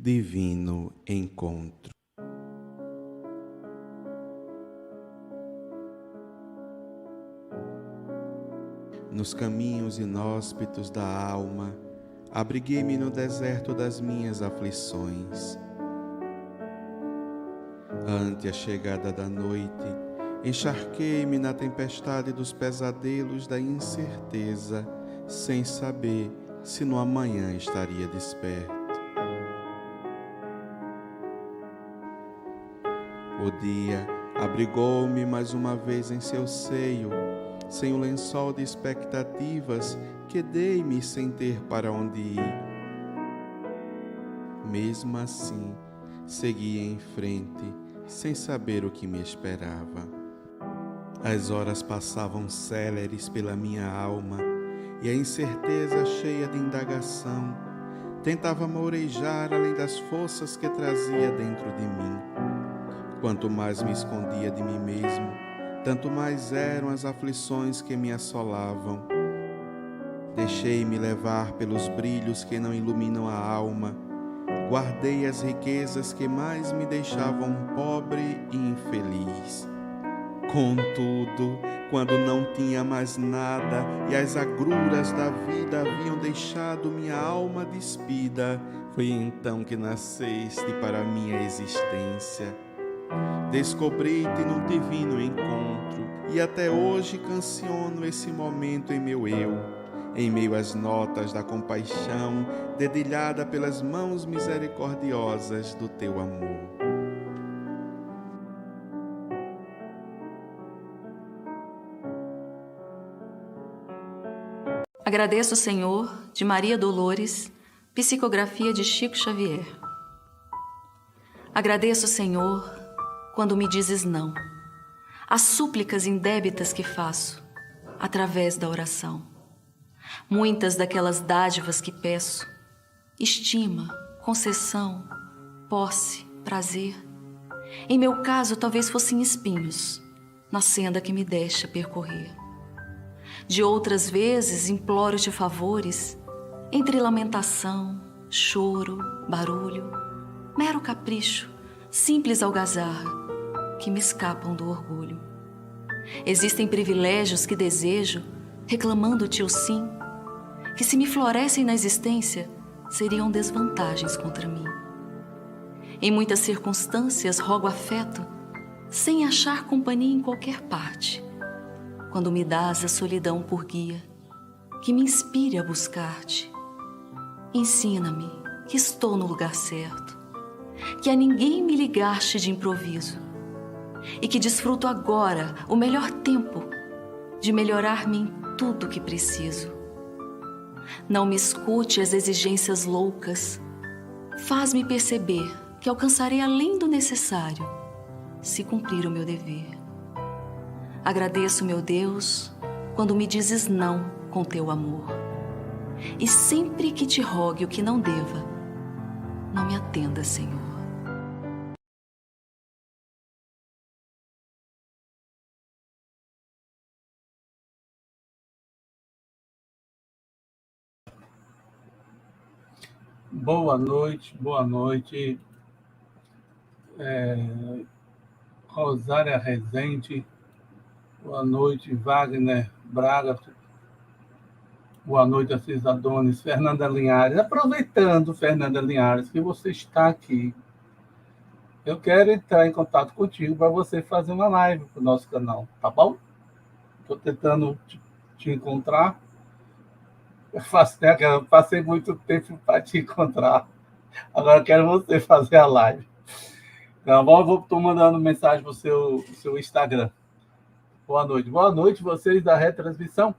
divino encontro. Nos caminhos inóspitos da alma, abriguei-me no deserto das minhas aflições. Ante a chegada da noite, encharquei-me na tempestade dos pesadelos da incerteza, sem saber se no amanhã estaria desperto. O dia abrigou-me mais uma vez em seu seio, sem o lençol de expectativas, quedei-me sem ter para onde ir. Mesmo assim, segui em frente, sem saber o que me esperava. As horas passavam céleres pela minha alma, e a incerteza cheia de indagação tentava mourejar além das forças que trazia dentro de mim. Quanto mais me escondia de mim mesmo, tanto mais eram as aflições que me assolavam. Deixei-me levar pelos brilhos que não iluminam a alma, guardei as riquezas que mais me deixavam pobre e infeliz. Contudo, quando não tinha mais nada e as agruras da vida haviam deixado minha alma despida, foi então que nasceste para a minha existência. Descobri-te num divino encontro e até hoje canciono esse momento em meu eu, em meio às notas da compaixão dedilhada pelas mãos misericordiosas do teu amor. Agradeço, Senhor, de Maria Dolores, psicografia de Chico Xavier. Agradeço, Senhor, quando me dizes não, as súplicas indébitas que faço, através da oração. Muitas daquelas dádivas que peço, estima, concessão, posse, prazer, em meu caso talvez fossem espinhos, na senda que me deixa percorrer. De outras vezes imploro-te favores, entre lamentação, choro, barulho, mero capricho, simples algazarra, que me escapam do orgulho. Existem privilégios que desejo, reclamando-te o sim, que se me florescem na existência, seriam desvantagens contra mim. Em muitas circunstâncias rogo afeto, sem achar companhia em qualquer parte, quando me dás a solidão por guia, que me inspire a buscar-te. Ensina-me que estou no lugar certo, que a ninguém me ligaste de improviso, e que desfruto agora o melhor tempo de melhorar-me em tudo que preciso. Não me escute as exigências loucas, faz-me perceber que alcançarei além do necessário, se cumprir o meu dever. Agradeço, meu Deus, quando me dizes não com teu amor. E sempre que te rogue o que não deva, não me atenda, Senhor. Boa noite. Rosária Rezende, boa noite. Wagner Braga, boa noite. Assis Adonis, Fernanda Linhares. Aproveitando, Fernanda Linhares, que você está aqui, eu quero entrar em contato contigo para você fazer uma live para o nosso canal, tá bom? Estou tentando te encontrar. Eu passei muito tempo para te encontrar. Agora eu quero você fazer a live. Então, estou mandando mensagem para o seu Instagram. Boa noite, vocês da retransmissão,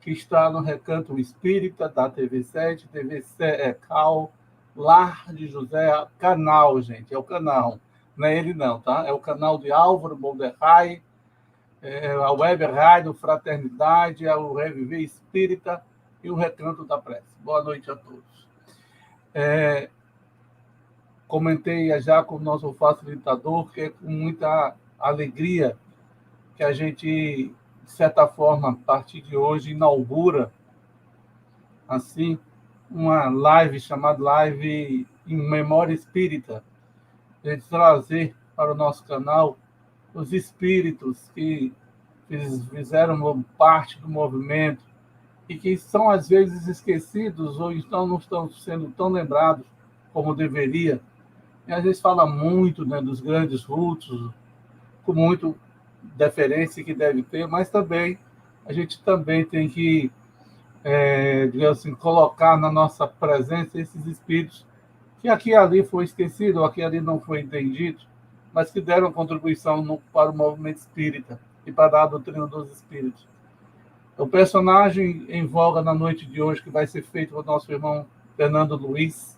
que está no Recanto Espírita, da TV7, Cal, Lar de José, canal, gente, é o canal. Não é ele não, tá? É o canal de Álvaro Bolderrai, a Web Rádio Fraternidade, o Reviver Espírita e o Recanto da Prece. Boa noite a todos. Comentei já com o nosso facilitador que é com muita alegria que a gente, de certa forma, a partir de hoje, inaugura assim uma live chamada Live em Memória Espírita, a gente trazer para o nosso canal os espíritos que fizeram parte do movimento e que são, às vezes, esquecidos ou então não estão sendo tão lembrados como deveria. E às vezes fala muito, né, dos grandes vultos, com muito deferência que deve ter, mas também a gente também tem que, digamos assim, colocar na nossa presença esses espíritos que aqui e ali foi esquecido, ou aqui e ali não foi entendido, mas que deram contribuição para o movimento espírita e para a doutrina dos espíritos. O personagem em voga na noite de hoje, que vai ser feito pelo nosso irmão Fernando Luiz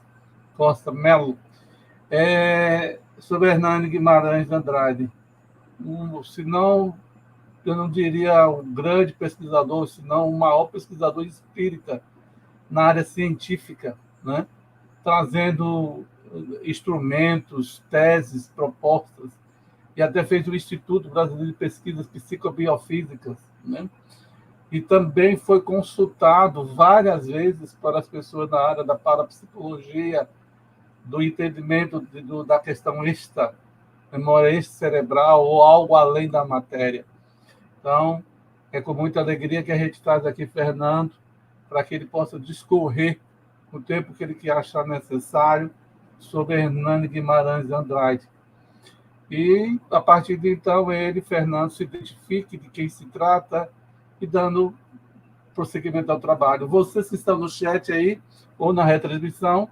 Costa Melo, é sobre Hernani Guimarães Andrade. Se não, eu não diria um grande pesquisador, senão o maior pesquisador espírita na área científica, né? Trazendo instrumentos, teses, propostas, e até fez o Instituto Brasileiro de Pesquisas Psicobiofísicas, né? E também foi consultado várias vezes para as pessoas na área da parapsicologia, do entendimento da questão extra, memória extracerebral ou algo além da matéria. Então, é com muita alegria que a gente traz aqui Fernando, para que ele possa discorrer o tempo que ele quer achar necessário sobre Hernani Guimarães Andrade. E, a partir de então, ele, Fernando, se identifique de quem se trata e dando prosseguimento ao trabalho. Vocês que estão no chat aí, ou na retransmissão,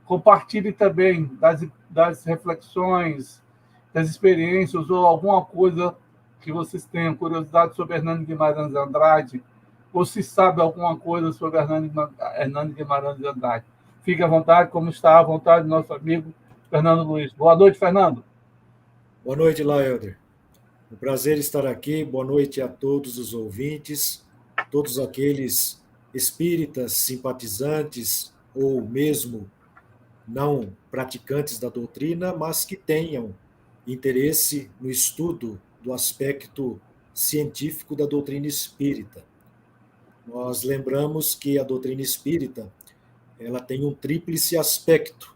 compartilhe também das reflexões, das experiências, ou alguma coisa que vocês tenham curiosidade sobre Hernani Guimarães Andrade, ou se sabe alguma coisa sobre Hernani Guimarães Andrade. Fique à vontade, como está à vontade nosso amigo Fernando Luiz. Boa noite, Fernando. Boa noite, Laelder. Um prazer estar aqui. Boa noite a todos os ouvintes, todos aqueles espíritas, simpatizantes ou mesmo não praticantes da doutrina, mas que tenham interesse no estudo do aspecto científico da doutrina espírita. Nós lembramos que a doutrina espírita ela tem um tríplice aspecto: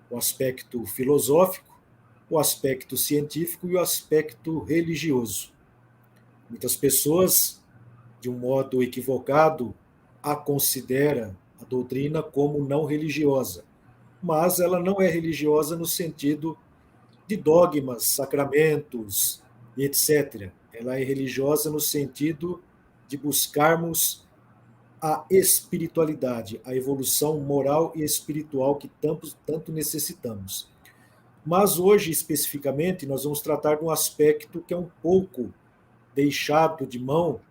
o aspecto filosófico, o aspecto científico e o aspecto religioso. Muitas pessoas, de um modo equivocado, a considera a doutrina como não religiosa, mas ela não é religiosa no sentido de dogmas, sacramentos e etc. Ela é religiosa no sentido de buscarmos a espiritualidade, a evolução moral e espiritual que tanto necessitamos. Mas hoje, especificamente, nós vamos tratar de um aspecto que é um pouco deixado de mão,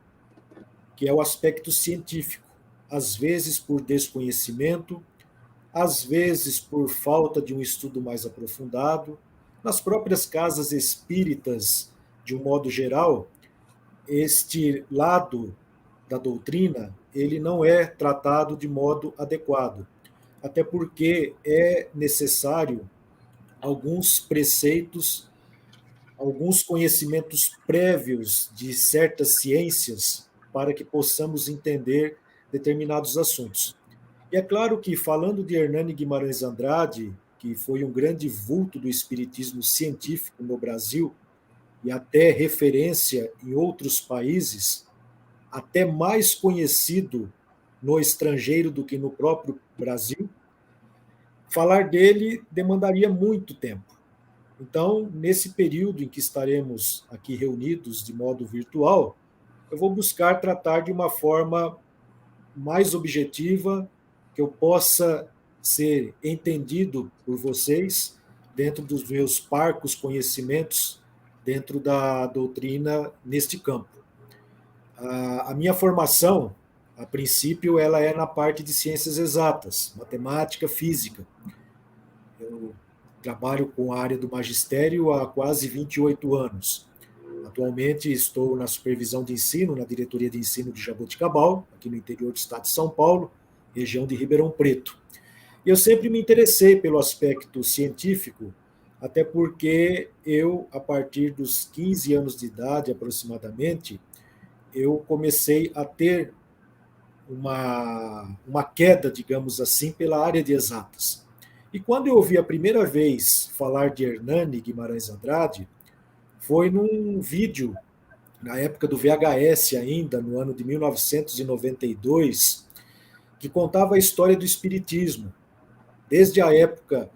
que é o aspecto científico. Às vezes por desconhecimento, às vezes por falta de um estudo mais aprofundado. Nas próprias casas espíritas, de um modo geral, este lado da doutrina, ele não é tratado de modo adequado, até porque é necessário alguns preceitos, alguns conhecimentos prévios de certas ciências para que possamos entender determinados assuntos. E é claro que, falando de Hernani Guimarães Andrade, que foi um grande vulto do espiritismo científico no Brasil e até referência em outros países, até mais conhecido no estrangeiro do que no próprio Brasil, falar dele demandaria muito tempo. Então, nesse período em que estaremos aqui reunidos de modo virtual, eu vou buscar tratar de uma forma mais objetiva, que eu possa ser entendido por vocês dentro dos meus parcos conhecimentos dentro da doutrina neste campo. A minha formação, a princípio, ela é na parte de ciências exatas, matemática, física. Eu trabalho com a área do magistério há quase 28 anos. Atualmente estou na supervisão de ensino, na diretoria de ensino de Jaboticabal, aqui no interior do estado de São Paulo, região de Ribeirão Preto. E eu sempre me interessei pelo aspecto científico, até porque eu, a partir dos 15 anos de idade aproximadamente, eu comecei a ter uma queda, digamos assim, pela área de exatas. E quando eu ouvi a primeira vez falar de Hernani Guimarães Andrade, foi num vídeo, na época do VHS ainda, no ano de 1992, que contava a história do espiritismo, desde a época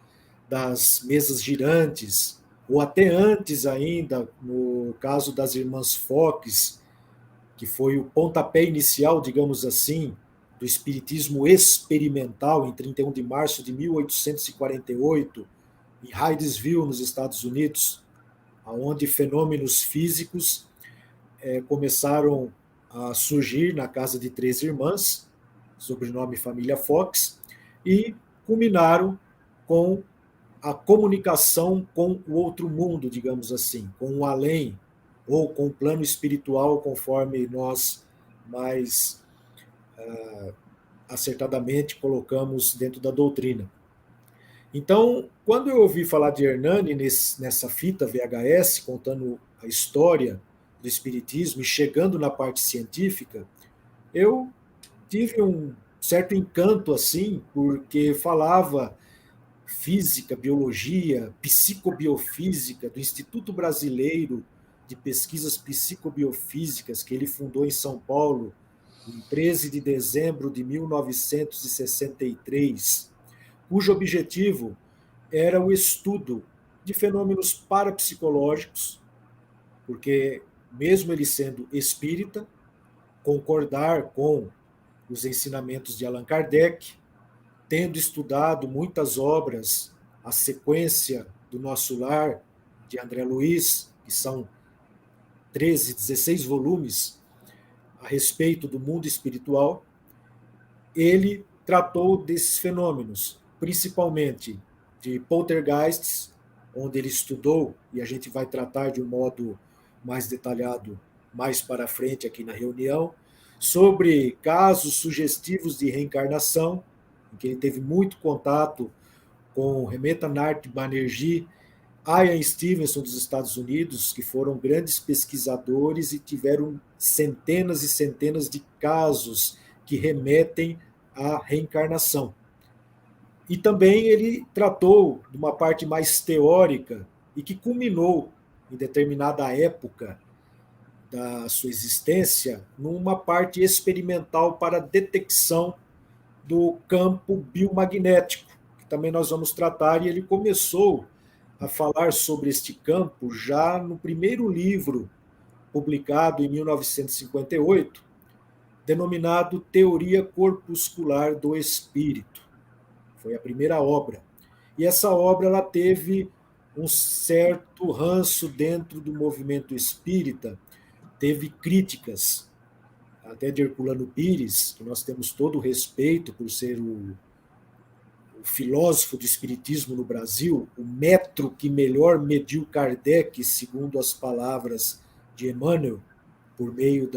das mesas girantes, ou até antes ainda, no caso das irmãs Fox, que foi o pontapé inicial, digamos assim, do espiritismo experimental em 31 de março de 1848, em Hydesville, nos Estados Unidos, onde fenômenos físicos começaram a surgir na casa de três irmãs, sobrenome família Fox, e culminaram com a comunicação com o outro mundo, digamos assim, com o além, ou com o plano espiritual, conforme nós mais acertadamente colocamos dentro da doutrina. Então, quando eu ouvi falar de Hernani nessa fita VHS, contando a história do Espiritismo e chegando na parte científica, eu tive um certo encanto, assim, porque falava física, biologia, psicobiofísica, do Instituto Brasileiro de Pesquisas Psicobiofísicas, que ele fundou em São Paulo, em 13 de dezembro de 1963, cujo objetivo era o estudo de fenômenos parapsicológicos, porque, mesmo ele sendo espírita, concordar com os ensinamentos de Allan Kardec, tendo estudado muitas obras, a sequência do Nosso Lar, de André Luiz, que são 13, 16 volumes a respeito do mundo espiritual, ele tratou desses fenômenos, principalmente de poltergeists, onde ele estudou, e a gente vai tratar de um modo mais detalhado mais para frente aqui na reunião, sobre casos sugestivos de reencarnação, em que ele teve muito contato com Remeta Nart Banerjee, Ian Stevenson dos Estados Unidos, que foram grandes pesquisadores e tiveram centenas e centenas de casos que remetem à reencarnação. E também ele tratou de uma parte mais teórica e que culminou em determinada época da sua existência numa parte experimental para detecção do campo biomagnético, que também nós vamos tratar, e ele começou a falar sobre este campo já no primeiro livro publicado em 1958, denominado Teoria Corpuscular do Espírito. Foi a primeira obra. E essa obra ela teve um certo ranço dentro do movimento espírita, teve críticas, até de Herculano Pires, que nós temos todo o respeito por ser o filósofo do espiritismo no Brasil, o metro que melhor mediu Kardec, segundo as palavras de Emmanuel, por meio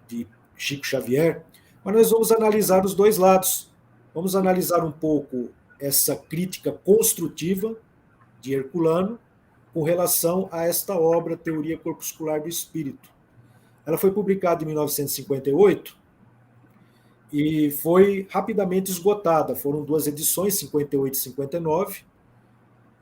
de Chico Xavier. Mas nós vamos analisar os dois lados. Vamos analisar um pouco essa crítica construtiva de Herculano com relação a esta obra, Teoria Corpuscular do Espírito. Ela foi publicada em 1958 e foi rapidamente esgotada. Foram duas edições, 58 e 59.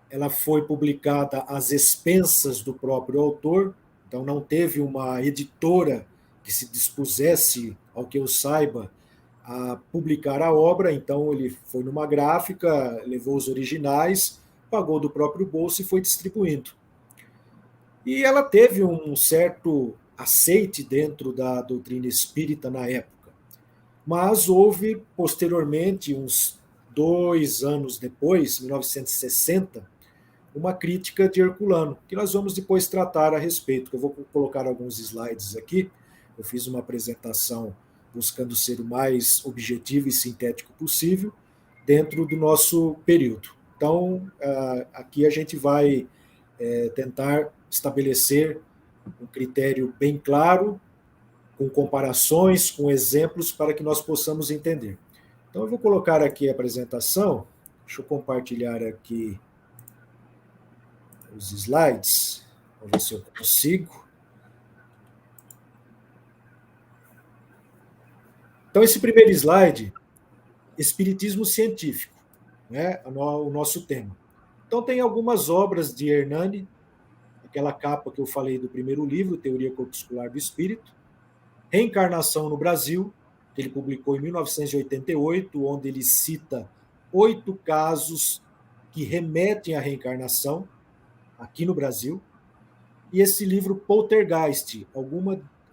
Ela foi publicada às expensas do próprio autor, então não teve uma editora que se dispusesse, ao que eu saiba, a publicar a obra. Então ele foi numa gráfica, levou os originais, pagou do próprio bolso e foi distribuindo. E ela teve um certo aceite dentro da doutrina espírita na época. Mas houve, posteriormente, uns 2 anos depois, 1960, uma crítica de Herculano, que nós vamos depois tratar a respeito. Eu vou colocar alguns slides aqui. Eu fiz uma apresentação buscando ser o mais objetivo e sintético possível dentro do nosso período. Então, aqui a gente vai tentar estabelecer um critério bem claro, com comparações, com exemplos, para que nós possamos entender. Então, eu vou colocar aqui a apresentação. Deixa eu compartilhar aqui os slides. Vamos ver se eu consigo. Então, esse primeiro slide, espiritismo científico. né, o nosso tema. Então, tem algumas obras de Hernani, aquela capa que eu falei do primeiro livro, Teoria Corpuscular do Espírito, Reencarnação no Brasil, que ele publicou em 1988, onde ele cita 8 casos que remetem à reencarnação aqui no Brasil, e esse livro Poltergeist,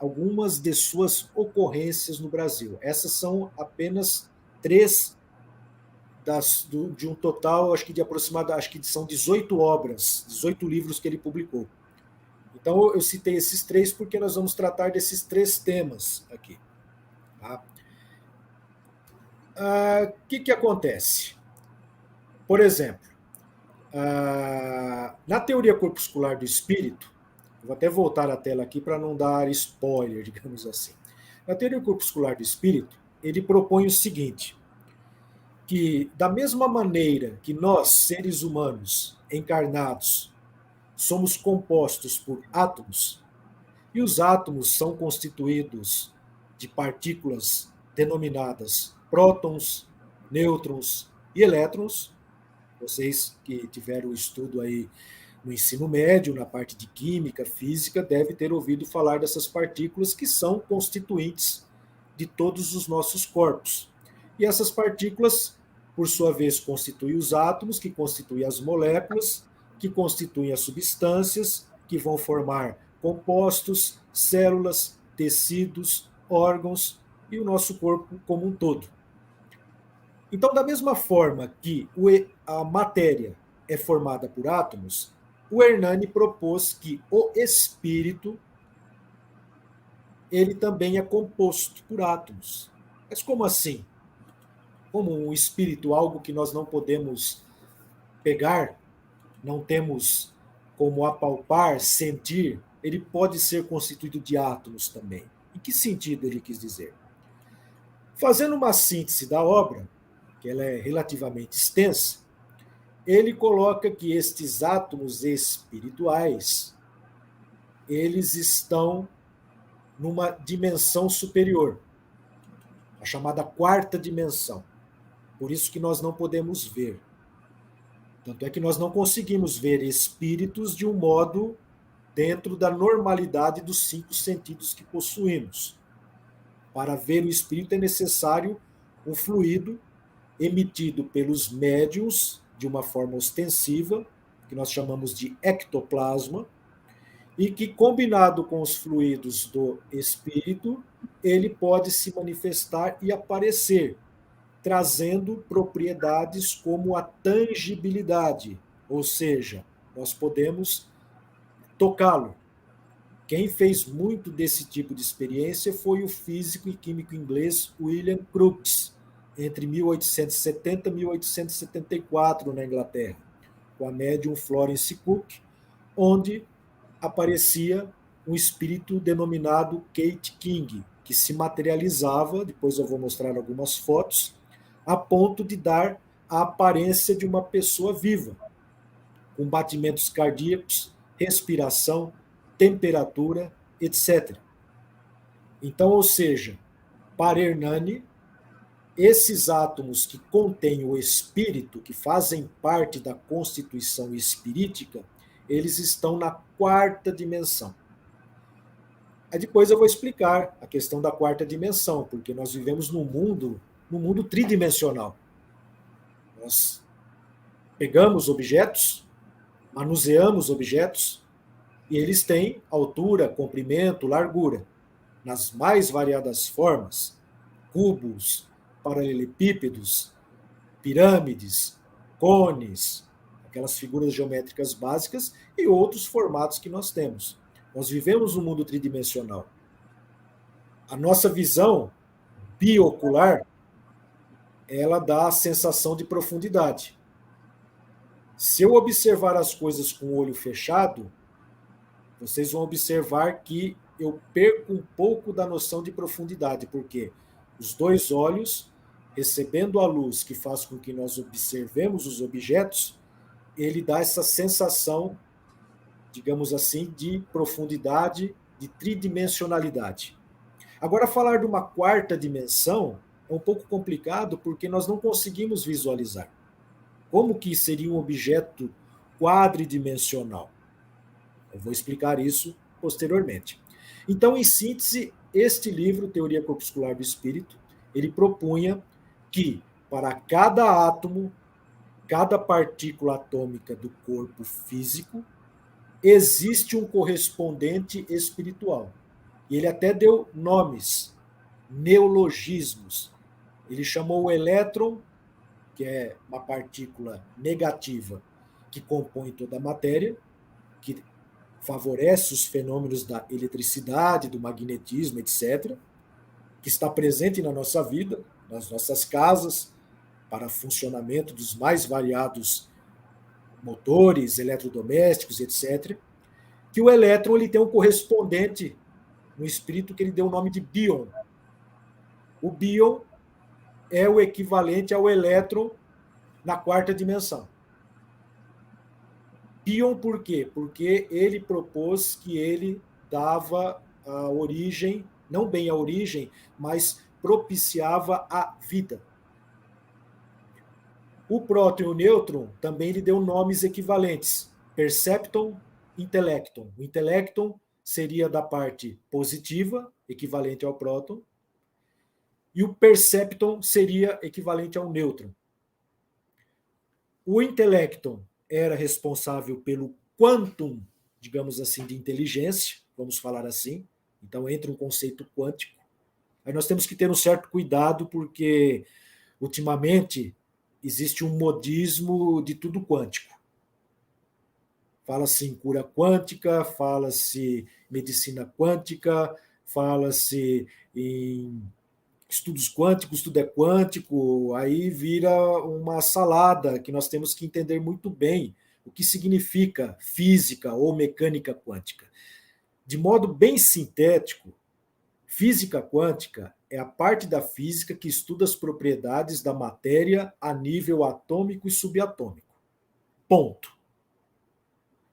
algumas de suas ocorrências no Brasil. Essas são apenas 3 de um total, acho que de aproximadamente, acho que são 18 obras, 18 livros que ele publicou. Então eu citei esses 3 porque nós vamos tratar desses 3 temas aqui. Tá? Que acontece? Por exemplo, na teoria corpuscular do espírito, vou até voltar a tela aqui para não dar spoiler, digamos assim. Na teoria corpuscular do espírito, ele propõe o seguinte, que da mesma maneira que nós, seres humanos encarnados, somos compostos por átomos, e os átomos são constituídos de partículas denominadas prótons, nêutrons e elétrons. Vocês que tiveram o estudo aí no ensino médio, na parte de química, física, devem ter ouvido falar dessas partículas que são constituintes de todos os nossos corpos. E essas partículas, por sua vez, constituem os átomos, que constituem as moléculas, que constituem as substâncias, que vão formar compostos, células, tecidos, órgãos e o nosso corpo como um todo. Então, da mesma forma que a matéria é formada por átomos, o Hernani propôs que o espírito ele também é composto por átomos. Mas como assim? Como um espírito, algo que nós não podemos pegar, não temos como apalpar, sentir, ele pode ser constituído de átomos também. Em que sentido ele quis dizer? Fazendo uma síntese da obra, que ela é relativamente extensa, ele coloca que estes átomos espirituais, eles estão numa dimensão superior, a chamada quarta dimensão. Por isso que nós não podemos ver. Tanto é que nós não conseguimos ver espíritos de um modo dentro da normalidade dos 5 sentidos que possuímos. Para ver o espírito é necessário um fluido emitido pelos médiuns de uma forma ostensiva, que nós chamamos de ectoplasma, e que, combinado com os fluidos do espírito, ele pode se manifestar e aparecer, trazendo propriedades como a tangibilidade, ou seja, nós podemos tocá-lo. Quem fez muito desse tipo de experiência foi o físico e químico inglês William Crookes, entre 1870 e 1874, na Inglaterra, com a médium Florence Cook, onde aparecia um espírito denominado Kate King, que se materializava, depois eu vou mostrar algumas fotos, a ponto de dar a aparência de uma pessoa viva, com batimentos cardíacos, respiração, temperatura, etc. Então, ou seja, para Hernani, esses átomos que contêm o espírito, que fazem parte da constituição espirítica, eles estão na quarta dimensão. Aí depois eu vou explicar a questão da quarta dimensão, porque nós vivemos num mundo tridimensional. Nós pegamos objetos, manuseamos objetos, e eles têm altura, comprimento, largura, nas mais variadas formas, cubos, paralelepípedos, pirâmides, cones, aquelas figuras geométricas básicas e outros formatos que nós temos. Nós vivemos um mundo tridimensional. A nossa visão biocular, ela dá a sensação de profundidade. Se eu observar as coisas com o olho fechado, vocês vão observar que eu perco um pouco da noção de profundidade, porque os 2 olhos, recebendo a luz que faz com que nós observemos os objetos, ele dá essa sensação, digamos assim, de profundidade, de tridimensionalidade. Agora, falar de uma quarta dimensão é um pouco complicado porque nós não conseguimos visualizar. Como que seria um objeto quadridimensional? Eu vou explicar isso posteriormente. Então, em síntese, este livro, Teoria Corpuscular do Espírito, ele propunha que para cada átomo, cada partícula atômica do corpo físico, existe um correspondente espiritual. E ele até deu nomes, neologismos. Ele chamou o elétron, que é uma partícula negativa que compõe toda a matéria, que favorece os fenômenos da eletricidade, do magnetismo, etc., que está presente na nossa vida, nas nossas casas, para funcionamento dos mais variados motores, eletrodomésticos, etc., que o elétron ele tem um correspondente no espírito que ele deu o nome de bion. O bion é o equivalente ao elétron na quarta dimensão. Bion por quê? Porque ele propôs que ele dava a origem, não bem a origem, mas propiciava a vida. O próton e o nêutron também lhe deu nomes equivalentes. Percepton, intelecton. O intelecton seria da parte positiva, equivalente ao próton, e o percepton seria equivalente ao nêutron. O intelecton era responsável pelo quantum, digamos assim, de inteligência, vamos falar assim. Então entra um conceito quântico. Aí nós temos que ter um certo cuidado, porque ultimamente existe um modismo de tudo quântico. Fala-se em cura quântica, fala-se medicina quântica, fala-se em estudos quânticos, tudo é quântico, aí vira uma salada que nós temos que entender muito bem o que significa física ou mecânica quântica. De modo bem sintético, física quântica é a parte da física que estuda as propriedades da matéria a nível atômico e subatômico. Ponto.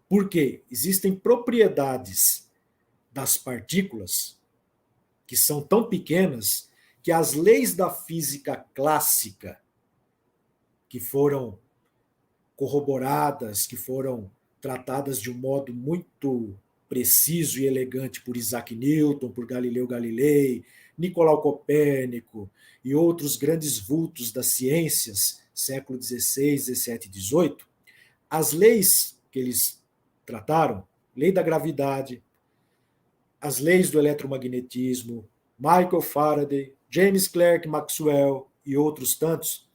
Porque existem propriedades das partículas que são tão pequenas que as leis da física clássica, que foram corroboradas, que foram tratadas de um modo muito preciso e elegante por Isaac Newton, por Galileu Galilei, Nicolau Copérnico e outros grandes vultos das ciências, século XVI, XVII e XVIII, as leis que eles trataram, lei da gravidade, as leis do eletromagnetismo, Michael Faraday, James Clerk Maxwell e outros tantos,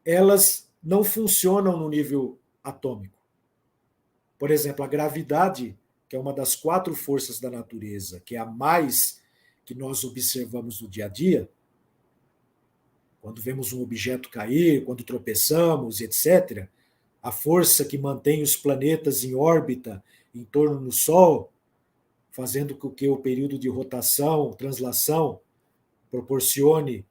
elas não funcionam no nível atômico. Por exemplo, a gravidade, que é uma das 4 forças da natureza, que é a mais que nós observamos no dia a dia, quando vemos um objeto cair, quando tropeçamos, etc., a força que mantém os planetas em órbita em torno do Sol, fazendo com que o período de rotação, translação, proporcione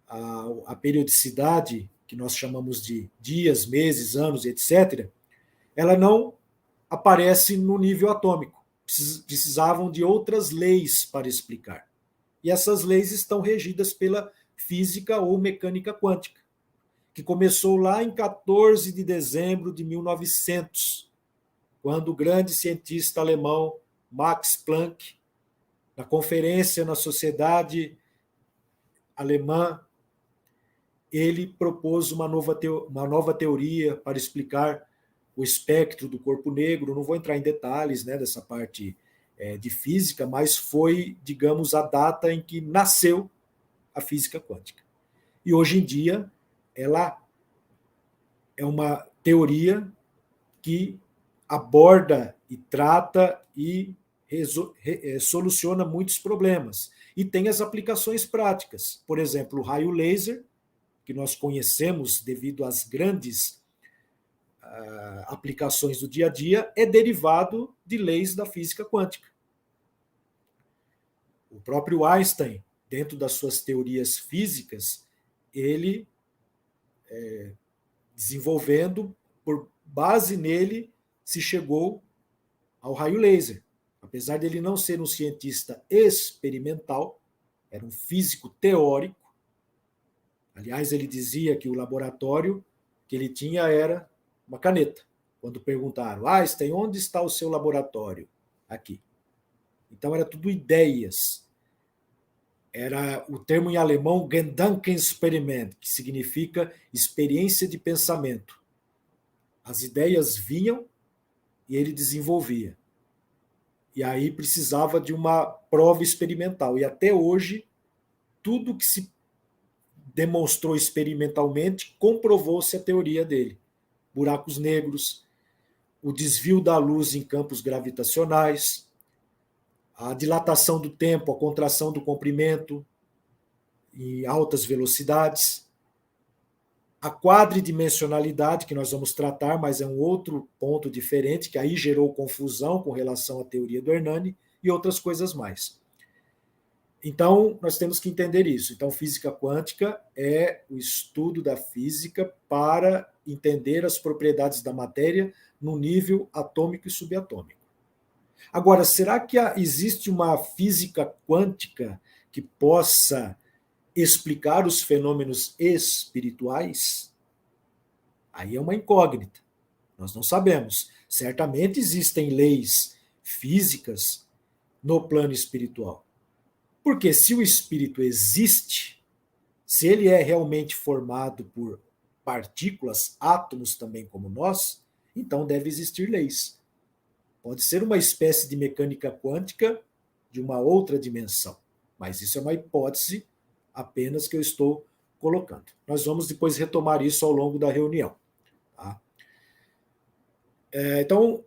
a periodicidade, que nós chamamos de dias, meses, anos, etc., ela não aparece no nível atômico. Precisavam de outras leis para explicar. E essas leis estão regidas pela física ou mecânica quântica, que começou lá em 14 de dezembro de 1900, quando o grande cientista alemão Max Planck, na conferência na Sociedade Alemã, ele propôs uma nova teoria para explicar o espectro do corpo negro. Não vou entrar em detalhes, né, dessa parte de física, mas foi, digamos, a data em que nasceu a física quântica. E hoje em dia ela é uma teoria que aborda e trata e soluciona muitos problemas. E tem as aplicações práticas. Por exemplo, o raio laser, que nós conhecemos devido às grandes aplicações do dia a dia, é derivado de leis da física quântica. O próprio Einstein, dentro das suas teorias físicas, ele desenvolvendo, por base nele, se chegou ao raio laser. Apesar dele não ser um cientista experimental, era um físico teórico. Aliás, ele dizia que o laboratório que ele tinha era uma caneta. Quando perguntaram, Einstein, onde está o seu laboratório? Aqui. Então era tudo ideias. Era o termo em alemão Gedankenexperiment, que significa experiência de pensamento. As ideias vinham e ele desenvolvia. E aí precisava de uma prova experimental. E até hoje, tudo que se demonstrou experimentalmente comprovou-se a teoria dele. Buracos negros, o desvio da luz em campos gravitacionais, a dilatação do tempo, a contração do comprimento em altas velocidades, a quadridimensionalidade, que nós vamos tratar, mas é um outro ponto diferente, que aí gerou confusão com relação à teoria do Hernani e outras coisas mais. Então, nós temos que entender isso. Então, física quântica é o estudo da física para entender as propriedades da matéria no nível atômico e subatômico. Agora, será que existe uma física quântica que possa explicar os fenômenos espirituais? Aí é uma incógnita. Nós não sabemos. Certamente existem leis físicas no plano espiritual. Porque se o espírito existe, se ele é realmente formado por partículas, átomos também como nós, então deve existir leis. Pode ser uma espécie de mecânica quântica de uma outra dimensão, mas isso é uma hipótese apenas que eu estou colocando. Nós vamos depois retomar isso ao longo da reunião. Tá? Então,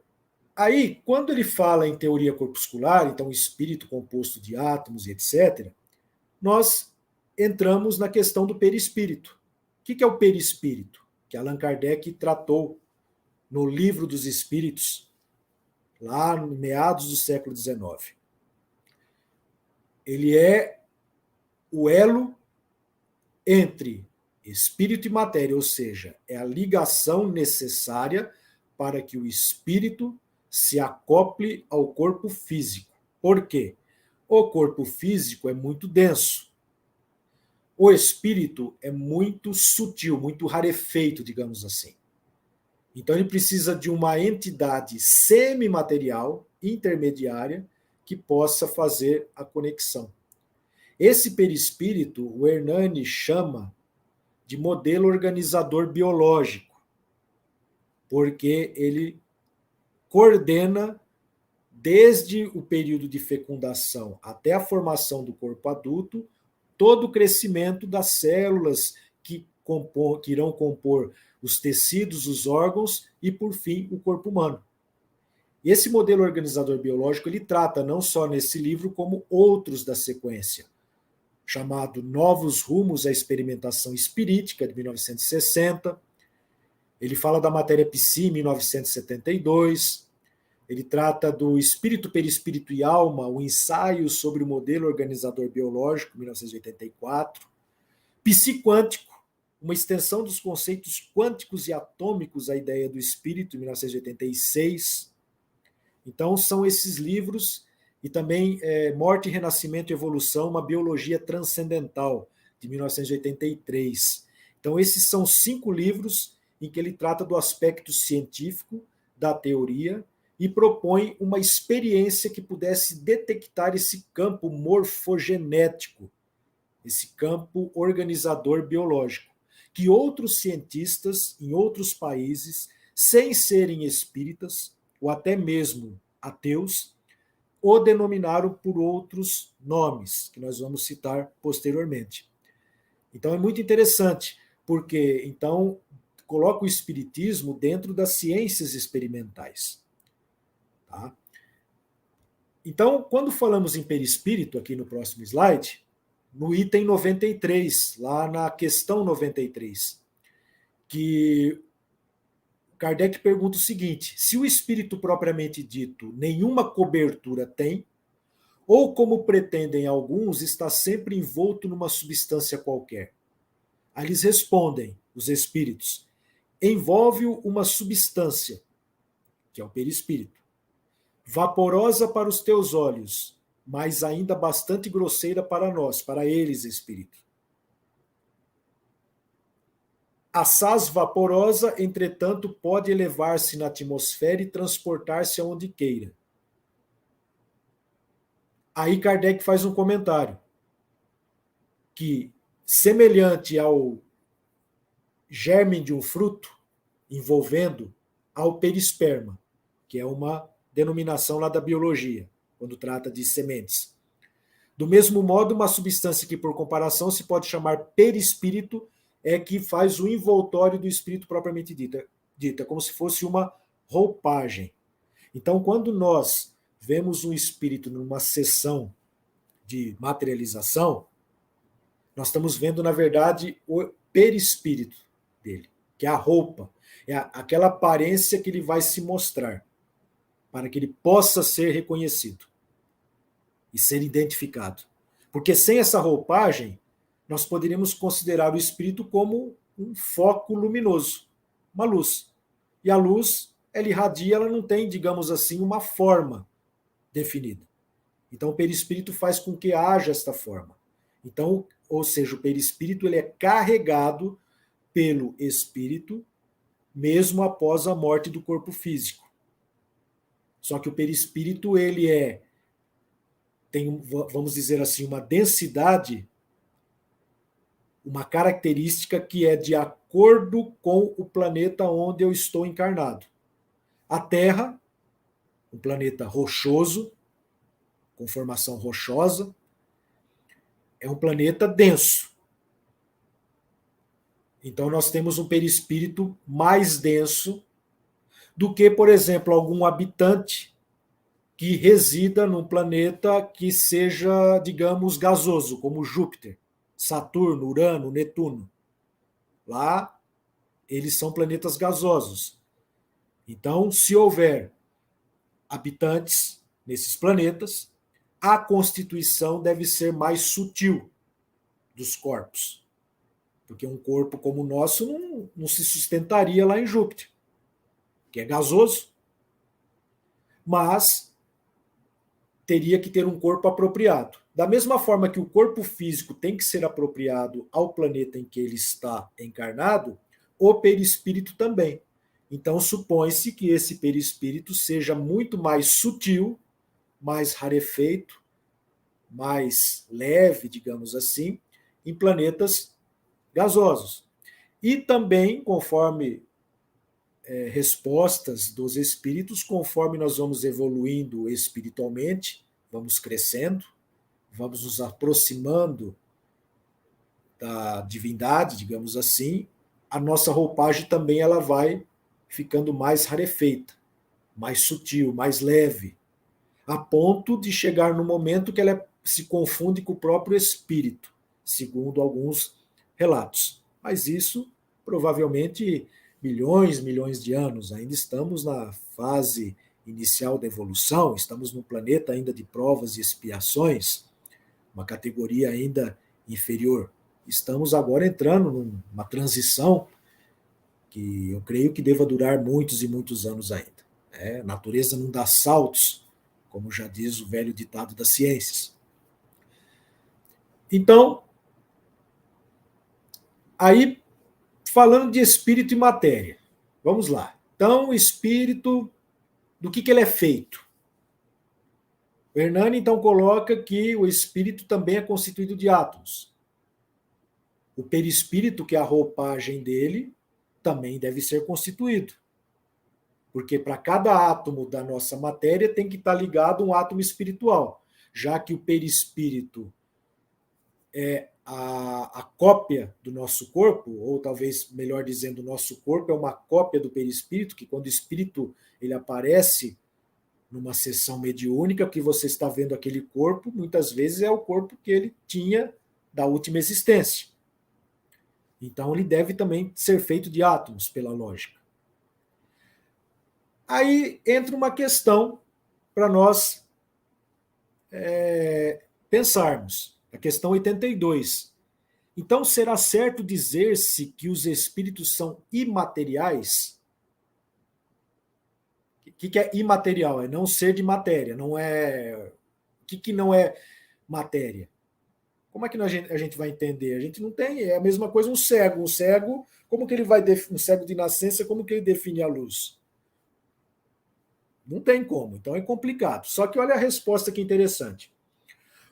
aí, quando ele fala em teoria corpuscular, então espírito composto de átomos e etc., nós entramos na questão do perispírito. O que é o perispírito? Que Allan Kardec tratou no Livro dos Espíritos, lá no meados do século XIX. Ele é o elo entre espírito e matéria, ou seja, é a ligação necessária para que o espírito se acople ao corpo físico. Por quê? O corpo físico é muito denso. O espírito é muito sutil, muito rarefeito, digamos assim. Então ele precisa de uma entidade semimaterial, intermediária, que possa fazer a conexão. Esse perispírito, o Hernani chama de modelo organizador biológico, porque ele coordena desde o período de fecundação até a formação do corpo adulto, todo o crescimento das células que irão compor os tecidos, os órgãos e, por fim, o corpo humano. E esse modelo organizador biológico ele trata não só nesse livro, como outros da sequência, chamado Novos Rumos à Experimentação Espirítica, de 1960. Ele fala da matéria psi, 1972. Ele trata do Espírito, Perispírito e Alma, o ensaio sobre o modelo organizador biológico, 1984. Psiquântico, uma extensão dos conceitos quânticos e atômicos à ideia do espírito, 1986. Então, são esses livros, e também Morte, Renascimento e Evolução, uma biologia transcendental, de 1983. Então, esses são 5 livros em que ele trata do aspecto científico da teoria e propõe uma experiência que pudesse detectar esse campo morfogenético, esse campo organizador biológico, que outros cientistas em outros países, sem serem espíritas, ou até mesmo ateus, o denominaram por outros nomes, que nós vamos citar posteriormente. Então é muito interessante, porque então coloca o espiritismo dentro das ciências experimentais. Tá? Então, quando falamos em perispírito, aqui no próximo slide, no item 93, lá na questão 93, que Kardec pergunta o seguinte: se o espírito propriamente dito nenhuma cobertura tem, ou como pretendem alguns, está sempre envolto numa substância qualquer? Aí eles respondem, os espíritos, envolve-o uma substância, que é o perispírito, vaporosa para os teus olhos, mas ainda bastante grosseira para nós, para eles, espírito. Assaz vaporosa, entretanto, pode elevar-se na atmosfera e transportar-se aonde queira. Aí Kardec faz um comentário que, semelhante ao germe de um fruto, envolvendo ao perisperma, que é uma denominação lá da biologia, quando trata de sementes. Do mesmo modo, uma substância que, por comparação, se pode chamar perispírito, é que faz o envoltório do espírito propriamente dita, como se fosse uma roupagem. Então, quando nós vemos um espírito numa sessão de materialização, nós estamos vendo, na verdade, o perispírito dele, que é a roupa, é aquela aparência que ele vai se mostrar, para que ele possa ser reconhecido e ser identificado. Porque sem essa roupagem, nós poderíamos considerar o espírito como um foco luminoso, uma luz. E a luz, ela irradia, ela não tem, digamos assim, uma forma definida. Então, o perispírito faz com que haja esta forma. Então, ou seja, o perispírito ele é carregado pelo espírito, mesmo após a morte do corpo físico. Só que o perispírito ele tem, vamos dizer assim, uma densidade, uma característica que é de acordo com o planeta onde eu estou encarnado. A Terra, um planeta rochoso, com formação rochosa, é um planeta denso. Então nós temos um perispírito mais denso do que, por exemplo, algum habitante que resida num planeta que seja, digamos, gasoso, como Júpiter, Saturno, Urano, Netuno. Lá, eles são planetas gasosos. Então, se houver habitantes nesses planetas, a constituição deve ser mais sutil dos corpos. Porque um corpo como o nosso não se sustentaria lá em Júpiter, que é gasoso, mas teria que ter um corpo apropriado. Da mesma forma que o corpo físico tem que ser apropriado ao planeta em que ele está encarnado, o perispírito também. Então, supõe-se que esse perispírito seja muito mais sutil, mais rarefeito, mais leve, digamos assim, em planetas gasosos. E também, conforme respostas dos espíritos, conforme nós vamos evoluindo espiritualmente, vamos crescendo, vamos nos aproximando da divindade, digamos assim, a nossa roupagem também ela vai ficando mais rarefeita, mais sutil, mais leve, a ponto de chegar no momento que ela se confunde com o próprio espírito, segundo alguns relatos. Mas isso provavelmente milhões de anos, ainda estamos na fase inicial da evolução, estamos num planeta ainda de provas e expiações, uma categoria ainda inferior. Estamos agora entrando numa transição que eu creio que deva durar muitos e muitos anos ainda. A natureza não dá saltos, como já diz o velho ditado das ciências. Então, aí, falando de espírito e matéria, vamos lá. Então, o espírito, do que ele é feito? O Hernani, então, coloca que o espírito também é constituído de átomos. O perispírito, que é a roupagem dele, também deve ser constituído. Porque para cada átomo da nossa matéria tem que estar ligado um átomo espiritual, já que o perispírito é a cópia do nosso corpo, ou talvez, melhor dizendo, o nosso corpo é uma cópia do perispírito, que quando o espírito ele aparece numa sessão mediúnica, que você está vendo aquele corpo, muitas vezes é o corpo que ele tinha da última existência. Então ele deve também ser feito de átomos, pela lógica. Aí entra uma questão para nós pensarmos, a questão 82. Então, será certo dizer-se que os espíritos são imateriais? O que é imaterial? É não ser de matéria, não é... O que não é matéria? Como é que a gente vai entender? A gente não tem, é a mesma coisa um cego. Um cego, como que ele vai um cego de nascença, como que ele define a luz? Não tem como, então é complicado. Só que olha a resposta que interessante.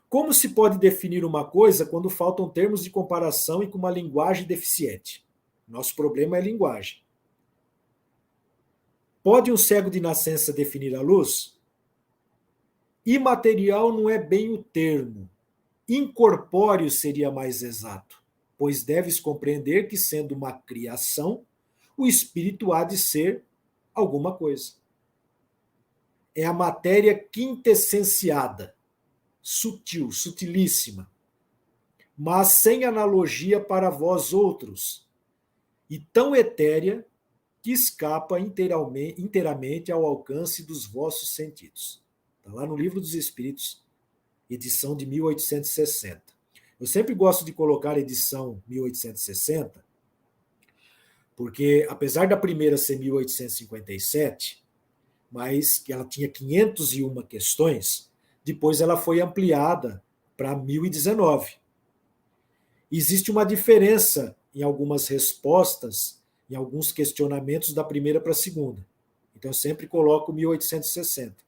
Como se pode definir uma coisa quando faltam termos de comparação e com uma linguagem deficiente? Nosso problema é a linguagem. Pode um cego de nascença definir a luz? Imaterial não é bem o termo. Incorpóreo seria mais exato, pois deves compreender que, sendo uma criação, o espírito há de ser alguma coisa. É a matéria quintessenciada, sutil, sutilíssima, mas sem analogia para vós outros, e tão etérea que escapa inteiramente ao alcance dos vossos sentidos. Está lá no Livro dos Espíritos, edição de 1860. Eu sempre gosto de colocar a edição 1860, porque apesar da primeira ser 1857, mas que ela tinha 501 questões, depois ela foi ampliada para 1019. Existe uma diferença em algumas respostas, em alguns questionamentos da primeira para a segunda. Então eu sempre coloco 1860.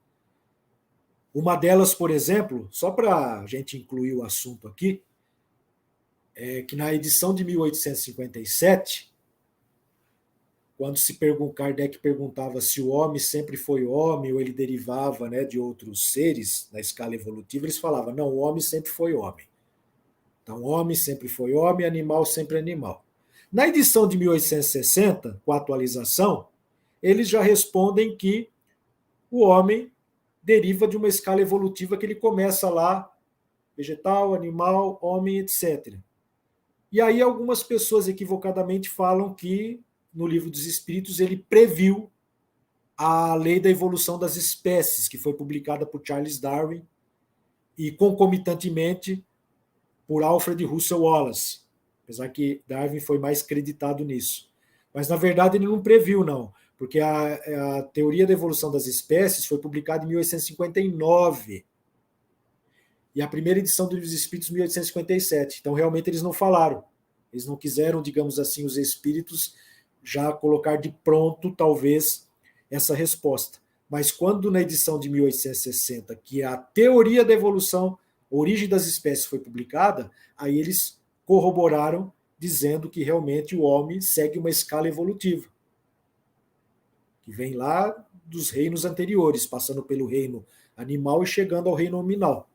Uma delas, por exemplo, só para a gente incluir o assunto aqui, é que na edição de 1857, quando Kardec perguntava se o homem sempre foi homem ou ele derivava, né, de outros seres na escala evolutiva, eles falavam, não, o homem sempre foi homem. Então, homem sempre foi homem, animal sempre animal. Na edição de 1860, com a atualização, eles já respondem que o homem deriva de uma escala evolutiva que ele começa lá, vegetal, animal, homem, etc. E aí algumas pessoas equivocadamente falam que no Livro dos Espíritos ele previu a lei da evolução das espécies, que foi publicada por Charles Darwin e concomitantemente por Alfred Russel Wallace, apesar que Darwin foi mais creditado nisso. Mas na verdade ele não previu, não, porque a teoria da evolução das espécies foi publicada em 1859 e a primeira edição do Livro dos Espíritos em 1857. Então realmente eles não falaram, eles não quiseram, digamos assim, os espíritos já colocar de pronto, talvez, essa resposta. Mas quando na edição de 1860, que a teoria da evolução, origem das espécies foi publicada, aí eles corroboraram, dizendo que realmente o homem segue uma escala evolutiva, que vem lá dos reinos anteriores, passando pelo reino animal e chegando ao reino nominal.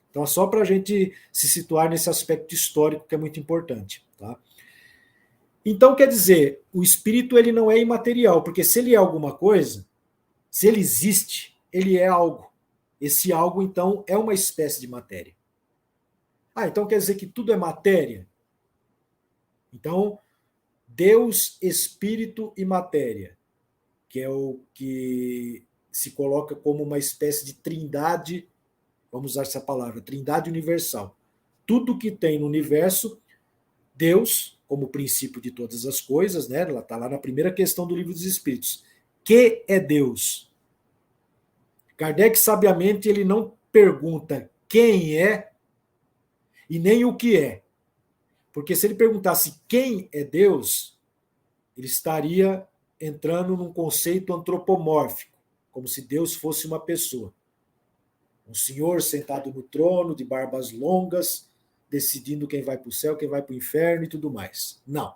Então é só para a gente se situar nesse aspecto histórico que é muito importante, tá? Então, quer dizer, o espírito ele não é imaterial, porque se ele é alguma coisa, se ele existe, ele é algo. Esse algo, então, é uma espécie de matéria. Ah, então quer dizer que tudo é matéria? Então, Deus, espírito e matéria, que é o que se coloca como uma espécie de trindade, vamos usar essa palavra, trindade universal. Tudo que tem no universo, Deus, como princípio de todas as coisas, né? Ela está lá na primeira questão do Livro dos Espíritos. Que é Deus? Kardec, sabiamente, ele não pergunta quem é e nem o que é. Porque se ele perguntasse quem é Deus, ele estaria entrando num conceito antropomórfico, como se Deus fosse uma pessoa. Um senhor sentado no trono, de barbas longas, decidindo quem vai para o céu, quem vai para o inferno e tudo mais. Não.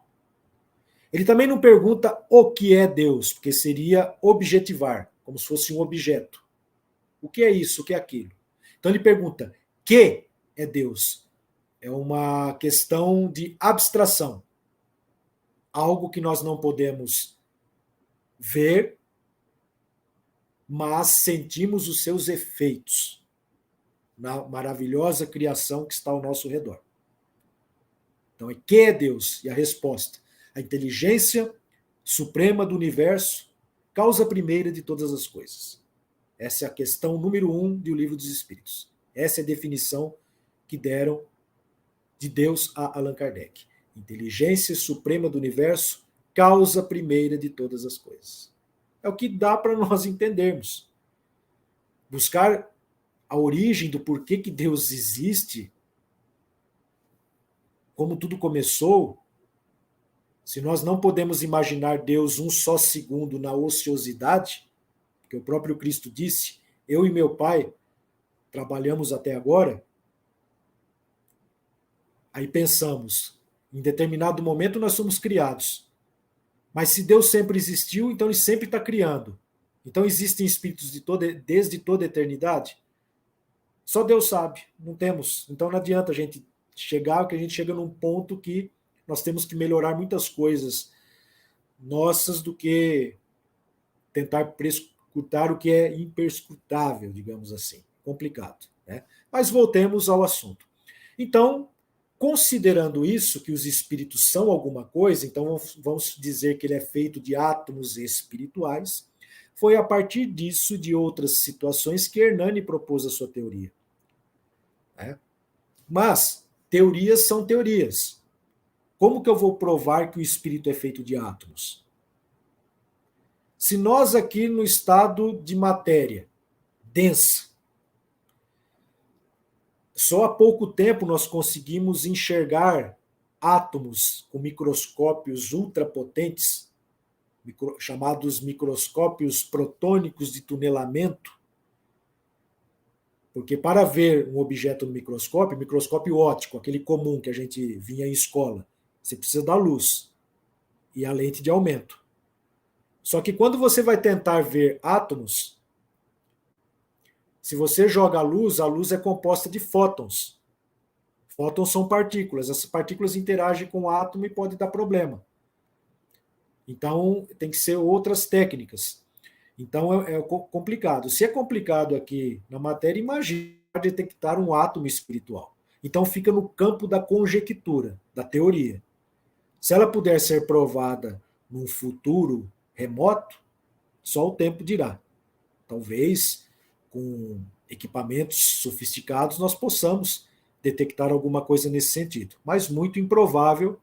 Ele também não pergunta o que é Deus, porque seria objetivar, como se fosse um objeto. O que é isso? O que é aquilo? Então ele pergunta, que é Deus? É uma questão de abstração. Algo que nós não podemos ver, mas sentimos os seus efeitos na maravilhosa criação que está ao nosso redor. Então, que é Deus? E a resposta, a inteligência suprema do universo, causa primeira de todas as coisas. Essa é a questão número 1 do Livro dos Espíritos. Essa é a definição que deram de Deus a Allan Kardec. Inteligência suprema do universo, causa primeira de todas as coisas. É o que dá para nós entendermos. Buscar a origem do porquê que Deus existe como tudo começou, se nós não podemos imaginar Deus um só segundo na ociosidade, que o próprio Cristo disse, eu e meu Pai trabalhamos até agora, aí pensamos, em determinado momento nós somos criados. Mas se Deus sempre existiu, então ele sempre está criando. Então existem espíritos desde toda a eternidade? Só Deus sabe, não temos. Então não adianta a gente chegar, que a gente chega num ponto que nós temos que melhorar muitas coisas nossas do que tentar prescrutar o que é imperscrutável, digamos assim. Complicado. Né? Mas voltemos ao assunto. Então, considerando isso, que os espíritos são alguma coisa, então vamos dizer que ele é feito de átomos espirituais, foi a partir disso, de outras situações, que Hernani propôs a sua teoria. Mas teorias são teorias. Como que eu vou provar que o espírito é feito de átomos? Se nós aqui no estado de matéria densa, só há pouco tempo nós conseguimos enxergar átomos com microscópios ultrapotentes, chamados microscópios protônicos de tunelamento, porque para ver um objeto no microscópio óptico, aquele comum que a gente vinha em escola, você precisa da luz e a lente de aumento. Só que quando você vai tentar ver átomos, se você joga a luz é composta de fótons. Fótons são partículas. Essas partículas interagem com o átomo e pode dar problema. Então, tem que ser outras técnicas. Então, é complicado. Se é complicado aqui na matéria, imagine detectar um átomo espiritual. Então, fica no campo da conjectura, da teoria. Se ela puder ser provada num futuro remoto, só o tempo dirá. Talvez, com equipamentos sofisticados, nós possamos detectar alguma coisa nesse sentido. Mas muito improvável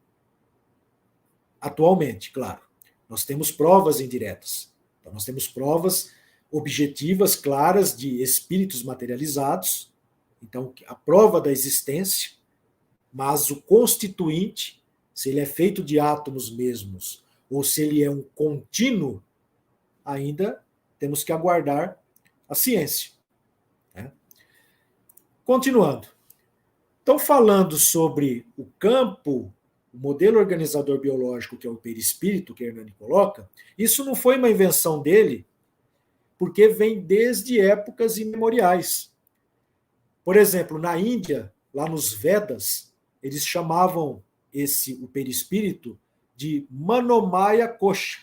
atualmente, claro. Nós temos provas indiretas. Então, nós temos provas objetivas, claras, de espíritos materializados. Então, a prova da existência, mas o constituinte, se ele é feito de átomos mesmos, ou se ele é um contínuo, ainda temos que aguardar a ciência. Né? Continuando. Então, falando sobre o campo, o modelo organizador biológico, que é o perispírito, que Hernani coloca, isso não foi uma invenção dele, porque vem desde épocas imemoriais. Por exemplo, na Índia, lá nos Vedas, eles chamavam o perispírito de Manomaya Kosha.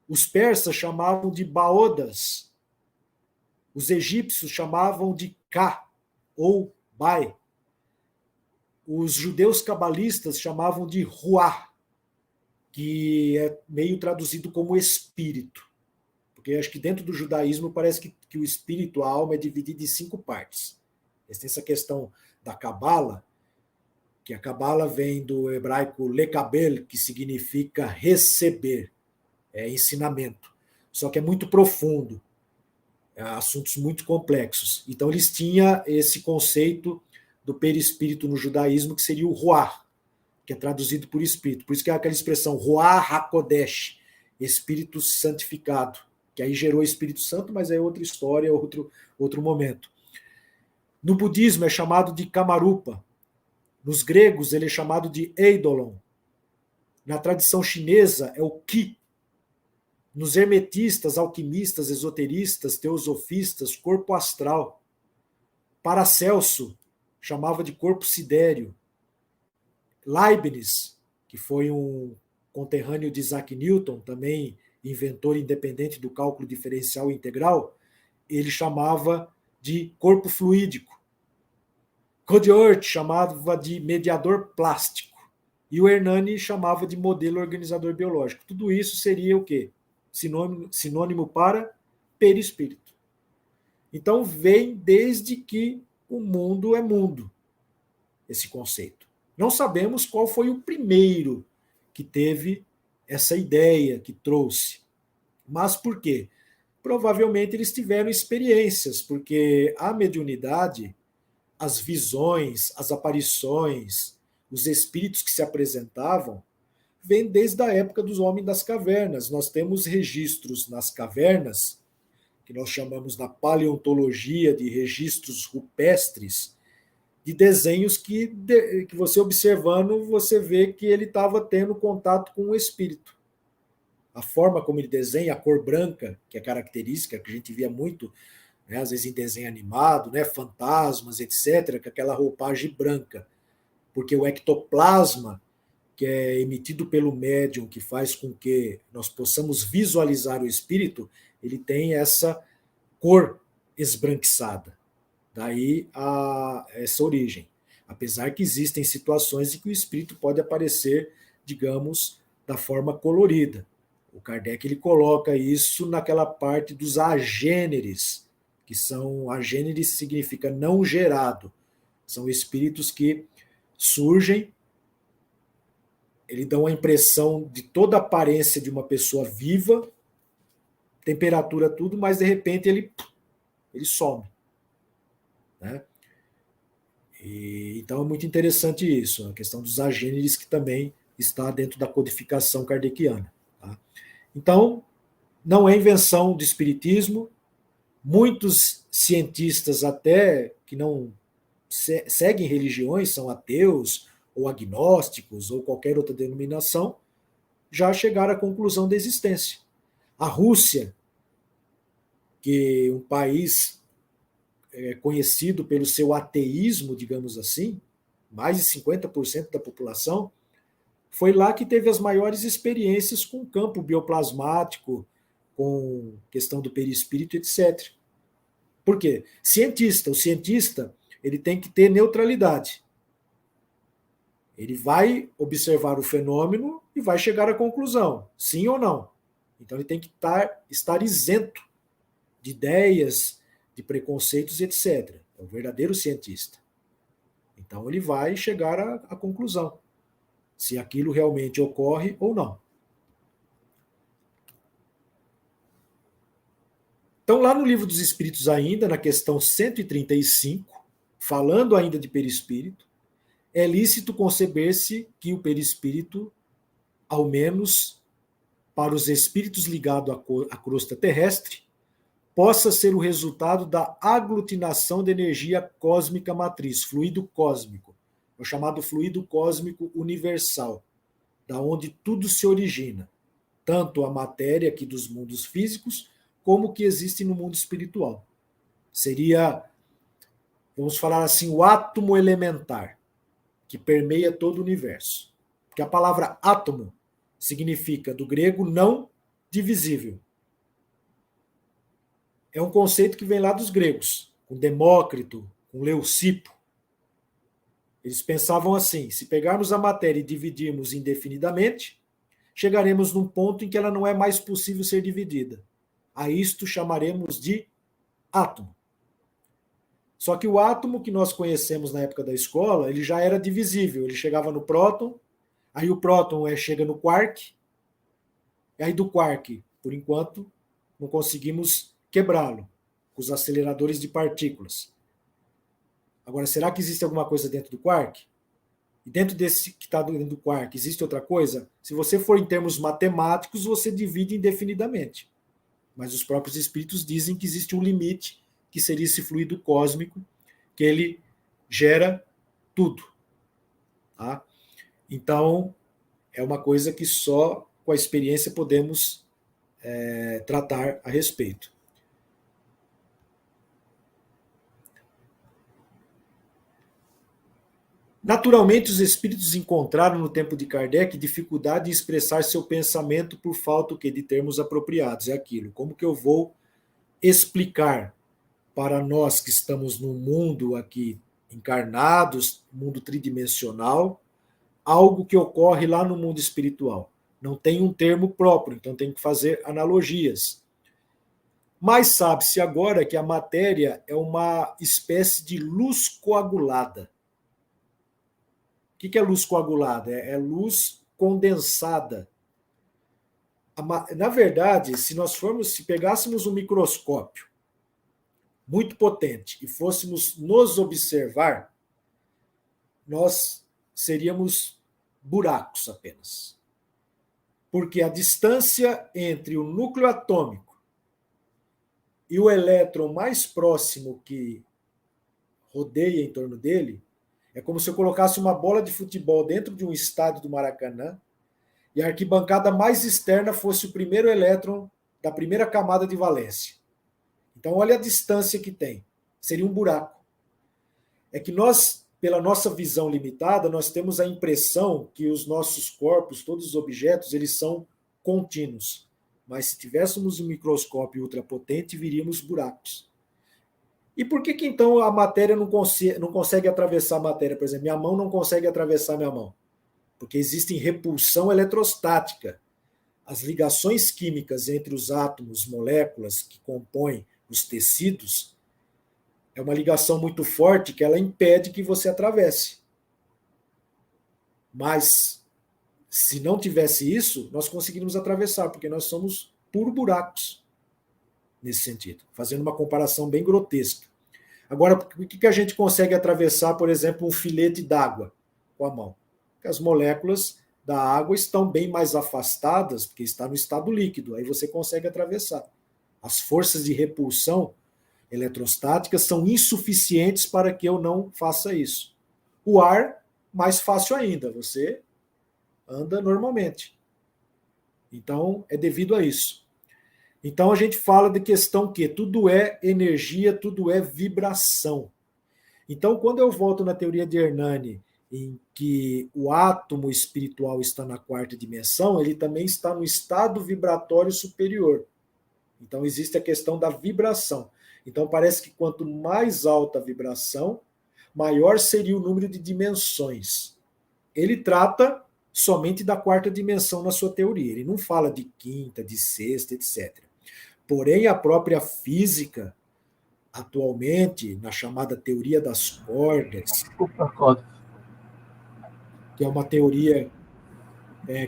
Os persas chamavam de Baodas. Os egípcios chamavam de Ka, ou Bai. Os judeus cabalistas chamavam de Ruah, que é meio traduzido como espírito. Porque acho que dentro do judaísmo parece que o espírito, a alma, é dividida em 5 partes. Tem essa questão da Cabala, que a Cabala vem do hebraico lekabel, que significa receber, é ensinamento. Só que é muito profundo, assuntos muito complexos. Então eles tinham esse conceito do perispírito no judaísmo, que seria o Ruach, que é traduzido por espírito. Por isso que é aquela expressão Ruach HaKodesh, espírito santificado, que aí gerou Espírito Santo, mas é outra história, outro momento. No budismo é chamado de Kamarupa. Nos gregos ele é chamado de Eidolon. Na tradição chinesa é o Qi. Nos hermetistas, alquimistas, esoteristas, teosofistas, corpo astral. Paracelso chamava de corpo sidéreo. Leibniz, que foi um conterrâneo de Isaac Newton, também inventor independente do cálculo diferencial integral, ele chamava de corpo fluídico. Codiort chamava de mediador plástico. E o Hernani chamava de modelo organizador biológico. Tudo isso seria o quê? Sinônimo para perispírito. Então vem desde que o mundo é mundo, esse conceito. Não sabemos qual foi o primeiro que teve essa ideia, que trouxe. Mas por quê? Provavelmente eles tiveram experiências, porque a mediunidade, as visões, as aparições, os espíritos que se apresentavam vêm desde a época dos homens das cavernas. Nós temos registros nas cavernas, que nós chamamos na paleontologia de registros rupestres, de desenhos que você observando, você vê que ele estava tendo contato com o espírito. A forma como ele desenha, a cor branca, que é característica, que a gente via muito, né, às vezes em desenho animado, né, fantasmas, etc., com aquela roupagem branca. Porque o ectoplasma, que é emitido pelo médium, que faz com que nós possamos visualizar o espírito, ele tem essa cor esbranquiçada. Daí essa origem. Apesar que existem situações em que o espírito pode aparecer, digamos, da forma colorida. O Kardec ele coloca isso naquela parte dos agêneres, que são, agêneres significa não gerado. São espíritos que surgem, ele dá uma impressão de toda a aparência de uma pessoa viva, temperatura, tudo, mas de repente ele some. Né? Então é muito interessante isso, a questão dos agêneres, que também está dentro da codificação kardeciana. Tá? Então, não é invenção do espiritismo. Muitos cientistas, até que não seguem religiões, são ateus ou agnósticos ou qualquer outra denominação, já chegaram à conclusão da existência. A Rússia, que é um país conhecido pelo seu ateísmo, digamos assim, mais de 50% da população, foi lá que teve as maiores experiências com o campo bioplasmático, com questão do perispírito, etc. Por quê? O cientista ele tem que ter neutralidade. Ele vai observar o fenômeno e vai chegar à conclusão, sim ou não. Então ele tem que estar isento de ideias, de preconceitos, etc. É o verdadeiro cientista. Então ele vai chegar à conclusão, se aquilo realmente ocorre ou não. Então, lá no Livro dos Espíritos ainda, na questão 135, falando ainda de perispírito, é lícito conceber-se que o perispírito, ao menos para os espíritos ligados à crosta terrestre, possa ser o resultado da aglutinação de energia cósmica matriz, fluido cósmico, o chamado fluido cósmico universal, da onde tudo se origina, tanto a matéria aqui dos mundos físicos, como o que existe no mundo espiritual. Seria, vamos falar assim, o átomo elementar, que permeia todo o universo. Porque a palavra átomo significa, do grego, não divisível. É um conceito que vem lá dos gregos, com Demócrito, com Leucipo. Eles pensavam assim: se pegarmos a matéria e dividirmos indefinidamente, chegaremos num ponto em que ela não é mais possível ser dividida. A isto chamaremos de átomo. Só que o átomo que nós conhecemos na época da escola, ele já era divisível. Ele chegava no próton, aí o próton chega no quark, e aí do quark, por enquanto, não conseguimos quebrá-lo com os aceleradores de partículas. Agora, será que existe alguma coisa dentro do quark? E dentro desse que está dentro do quark, existe outra coisa? Se você for em termos matemáticos, você divide indefinidamente. Mas os próprios espíritos dizem que existe um limite, que seria esse fluido cósmico, que ele gera tudo. Tá? Então, é uma coisa que só com a experiência podemos tratar a respeito. Naturalmente, os espíritos encontraram no tempo de Kardec dificuldade em expressar seu pensamento por falta de termos apropriados. É aquilo. Como que eu vou explicar para nós que estamos num mundo aqui encarnados, mundo tridimensional, algo que ocorre lá no mundo espiritual? Não tem um termo próprio, então tem que fazer analogias. Mas sabe-se agora que a matéria é uma espécie de luz coagulada. O que é luz coagulada? É luz condensada. Na verdade, se pegássemos um microscópio muito potente e fôssemos nos observar, nós seríamos buracos apenas. Porque a distância entre o núcleo atômico e o elétron mais próximo que rodeia em torno dele é como se eu colocasse uma bola de futebol dentro de um estádio do Maracanã e a arquibancada mais externa fosse o primeiro elétron da primeira camada de valência. Então, olha a distância que tem. Seria um buraco. É que nós, pela nossa visão limitada, nós temos a impressão que os nossos corpos, todos os objetos, eles são contínuos. Mas se tivéssemos um microscópio ultrapotente, viríamos buracos. E por que então a matéria não consegue atravessar a matéria? Por exemplo, minha mão não consegue atravessar minha mão. Porque existe repulsão eletrostática. As ligações químicas entre os átomos, moléculas que compõem os tecidos, é uma ligação muito forte que ela impede que você atravesse. Mas, se não tivesse isso, nós conseguiríamos atravessar, porque nós somos puro buracos nesse sentido, fazendo uma comparação bem grotesca. Agora, por que a gente consegue atravessar, por exemplo, um filete d'água com a mão? Porque as moléculas da água estão bem mais afastadas, porque está no estado líquido, aí você consegue atravessar. As forças de repulsão eletrostáticas são insuficientes para que eu não faça isso. O ar, mais fácil ainda, você anda normalmente. Então, é devido a isso. Então, a gente fala de questão que tudo é energia, tudo é vibração. Então, quando eu volto na teoria de Hernani, em que o átomo espiritual está na quarta dimensão, ele também está no estado vibratório superior. Então, existe a questão da vibração. Então, parece que quanto mais alta a vibração, maior seria o número de dimensões. Ele trata somente da quarta dimensão na sua teoria. Ele não fala de quinta, de sexta, etc. Porém, a própria física, atualmente, na chamada teoria das cordas, que é uma teoria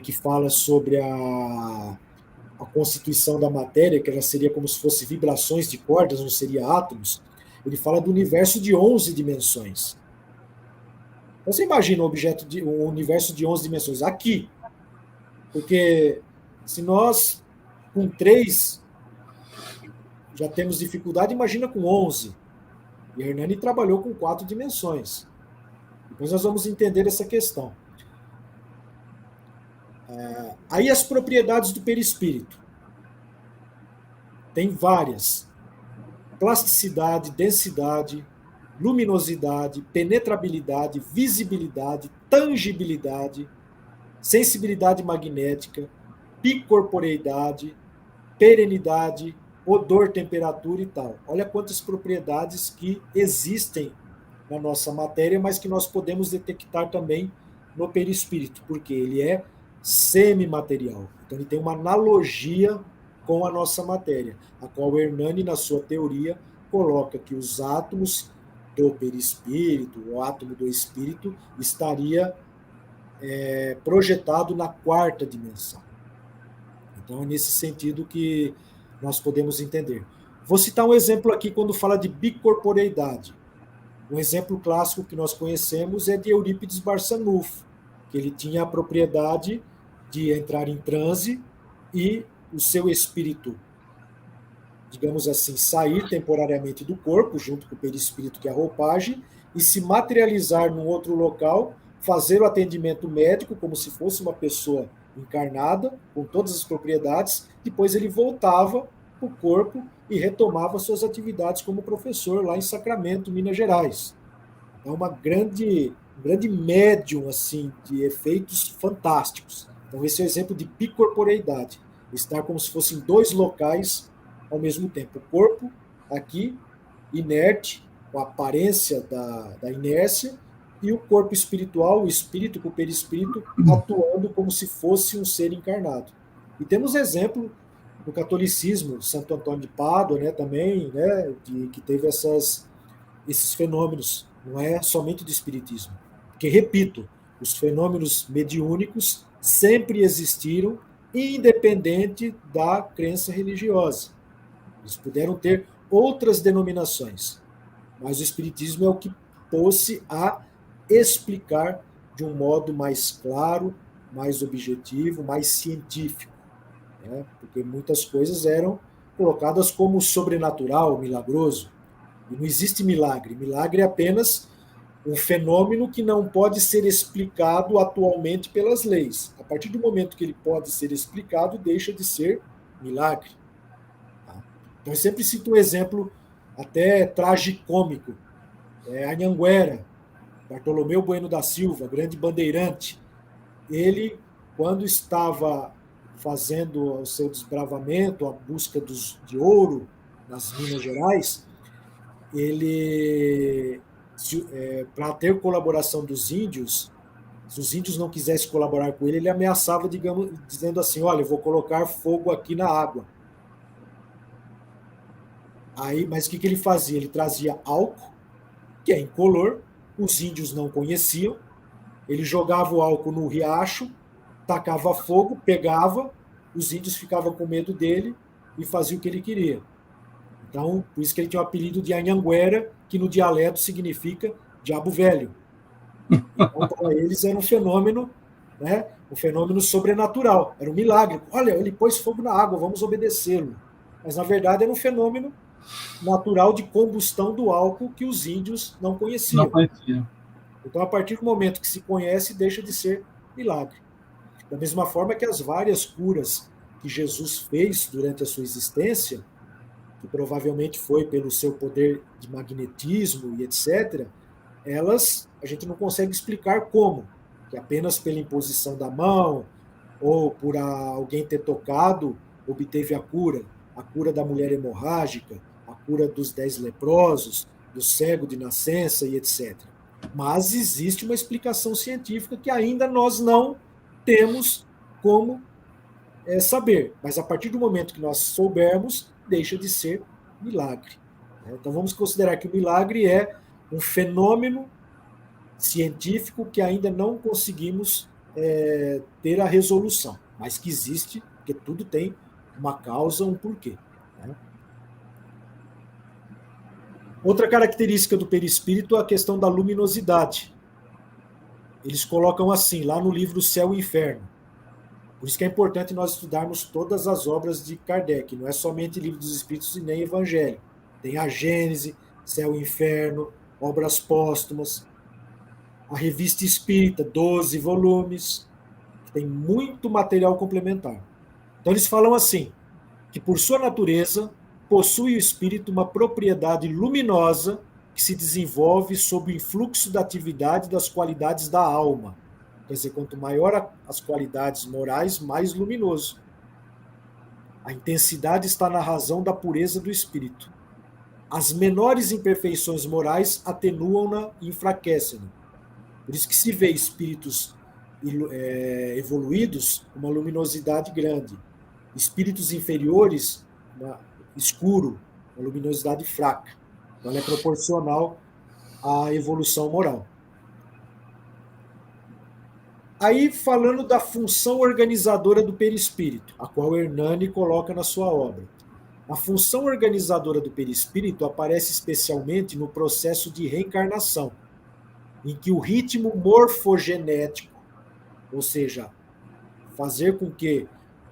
que fala sobre a constituição da matéria, que ela seria como se fosse vibrações de cordas, não seria átomos, ele fala do universo de 11 dimensões. Então, você imagina um universo de 11 dimensões aqui. Porque se nós, com 3, já temos dificuldade, imagina com 11. E Hernani trabalhou com 4 dimensões. Depois nós vamos entender essa questão. Aí as propriedades do perispírito. Tem várias. Plasticidade, densidade, luminosidade, penetrabilidade, visibilidade, tangibilidade, sensibilidade magnética, bicorporeidade, perenidade, odor, temperatura e tal. Olha quantas propriedades que existem na nossa matéria, mas que nós podemos detectar também no perispírito, porque ele é semimaterial. Então ele tem uma analogia com a nossa matéria, a qual Hernani, na sua teoria, coloca que os átomos do perispírito, o átomo do espírito, estaria projetado na quarta dimensão. Então é nesse sentido que nós podemos entender. Vou citar um exemplo aqui quando fala de bicorporeidade. Um exemplo clássico que nós conhecemos é de Eurípides Barçanufo, que ele tinha a propriedade de entrar em transe e o seu espírito, digamos assim, sair temporariamente do corpo, junto com o perispírito, que é a roupagem, e se materializar num outro local, fazer o atendimento médico como se fosse uma pessoa encarnada, com todas as propriedades, depois ele voltava para o corpo e retomava suas atividades como professor lá em Sacramento, Minas Gerais. É um grande médium assim, de efeitos fantásticos. Então esse é o exemplo de bicorporeidade, estar como se fossem 2 locais ao mesmo tempo. O corpo aqui, inerte, com a aparência da inércia, e o corpo espiritual, o espírito com o perispírito, atuando como se fosse um ser encarnado. E temos exemplo no catolicismo, Santo Antônio de Pádua, né, também, né, que teve esses fenômenos, não é somente do espiritismo. Porque, repito, os fenômenos mediúnicos sempre existiram, independente da crença religiosa. Eles puderam ter outras denominações, mas o espiritismo é o que pôs-se a explicar de um modo mais claro, mais objetivo, mais científico, né? Porque muitas coisas eram colocadas como sobrenatural, milagroso, e não existe milagre. Milagre é apenas um fenômeno que não pode ser explicado atualmente pelas leis. A partir do momento que ele pode ser explicado, deixa de ser milagre. Tá? Então, eu sempre cito um exemplo até tragicômico. A Anhanguera, Bartolomeu Bueno da Silva, grande bandeirante. Ele, quando estava fazendo o seu desbravamento, a busca de ouro nas Minas Gerais, ele, para ter colaboração dos índios, se os índios não quisessem colaborar com ele ameaçava, digamos, dizendo assim: olha, eu vou colocar fogo aqui na água. Aí, mas o que ele fazia? Ele trazia álcool, que é incolor, os índios não conheciam, ele jogava o álcool no riacho, tacava fogo, pegava, os índios ficavam com medo dele e faziam o que ele queria. Então, por isso que ele tinha o apelido de Anhanguera, que no dialeto significa diabo velho. Então, para eles era um fenômeno, né, um fenômeno sobrenatural, era um milagre. Olha, ele pôs fogo na água, vamos obedecê-lo. Mas, na verdade, era um fenômeno natural de combustão do álcool que os índios não conheciam. Não conhecia. Então, a partir do momento que se conhece, deixa de ser milagre. Da mesma forma que as várias curas que Jesus fez durante a sua existência, que provavelmente foi pelo seu poder de magnetismo e etc., elas a gente não consegue explicar como, que apenas pela imposição da mão ou por alguém ter tocado obteve a cura da mulher hemorrágica, a cura dos 10 leprosos, do cego de nascença e etc. Mas existe uma explicação científica que ainda nós não temos como saber. Mas a partir do momento que nós soubermos, deixa de ser milagre. Então vamos considerar que o milagre é um fenômeno científico que ainda não conseguimos ter a resolução, mas que existe, porque tudo tem uma causa, um porquê. Né? Outra característica do perispírito é a questão da luminosidade. Eles colocam assim, lá no livro Céu e Inferno. Por isso que é importante nós estudarmos todas as obras de Kardec, não é somente Livro dos Espíritos e nem Evangelho. Tem a Gênese, Céu e Inferno, obras póstumas, a Revista Espírita, 12 volumes, tem muito material complementar. Então eles falam assim, que por sua natureza possui o espírito uma propriedade luminosa que se desenvolve sob o influxo da atividade das qualidades da alma. Quer dizer, quanto maior as qualidades morais, mais luminoso. A intensidade está na razão da pureza do espírito. As menores imperfeições morais atenuam-na e enfraquecem-na. Por isso que se vê espíritos evoluídos com uma luminosidade grande. Espíritos inferiores, escuro, uma luminosidade fraca. Então, ela é proporcional à evolução moral. Aí, falando da função organizadora do perispírito, a qual Hernani coloca na sua obra. A função organizadora do perispírito aparece especialmente no processo de reencarnação, em que o ritmo morfogenético, ou seja, fazer com que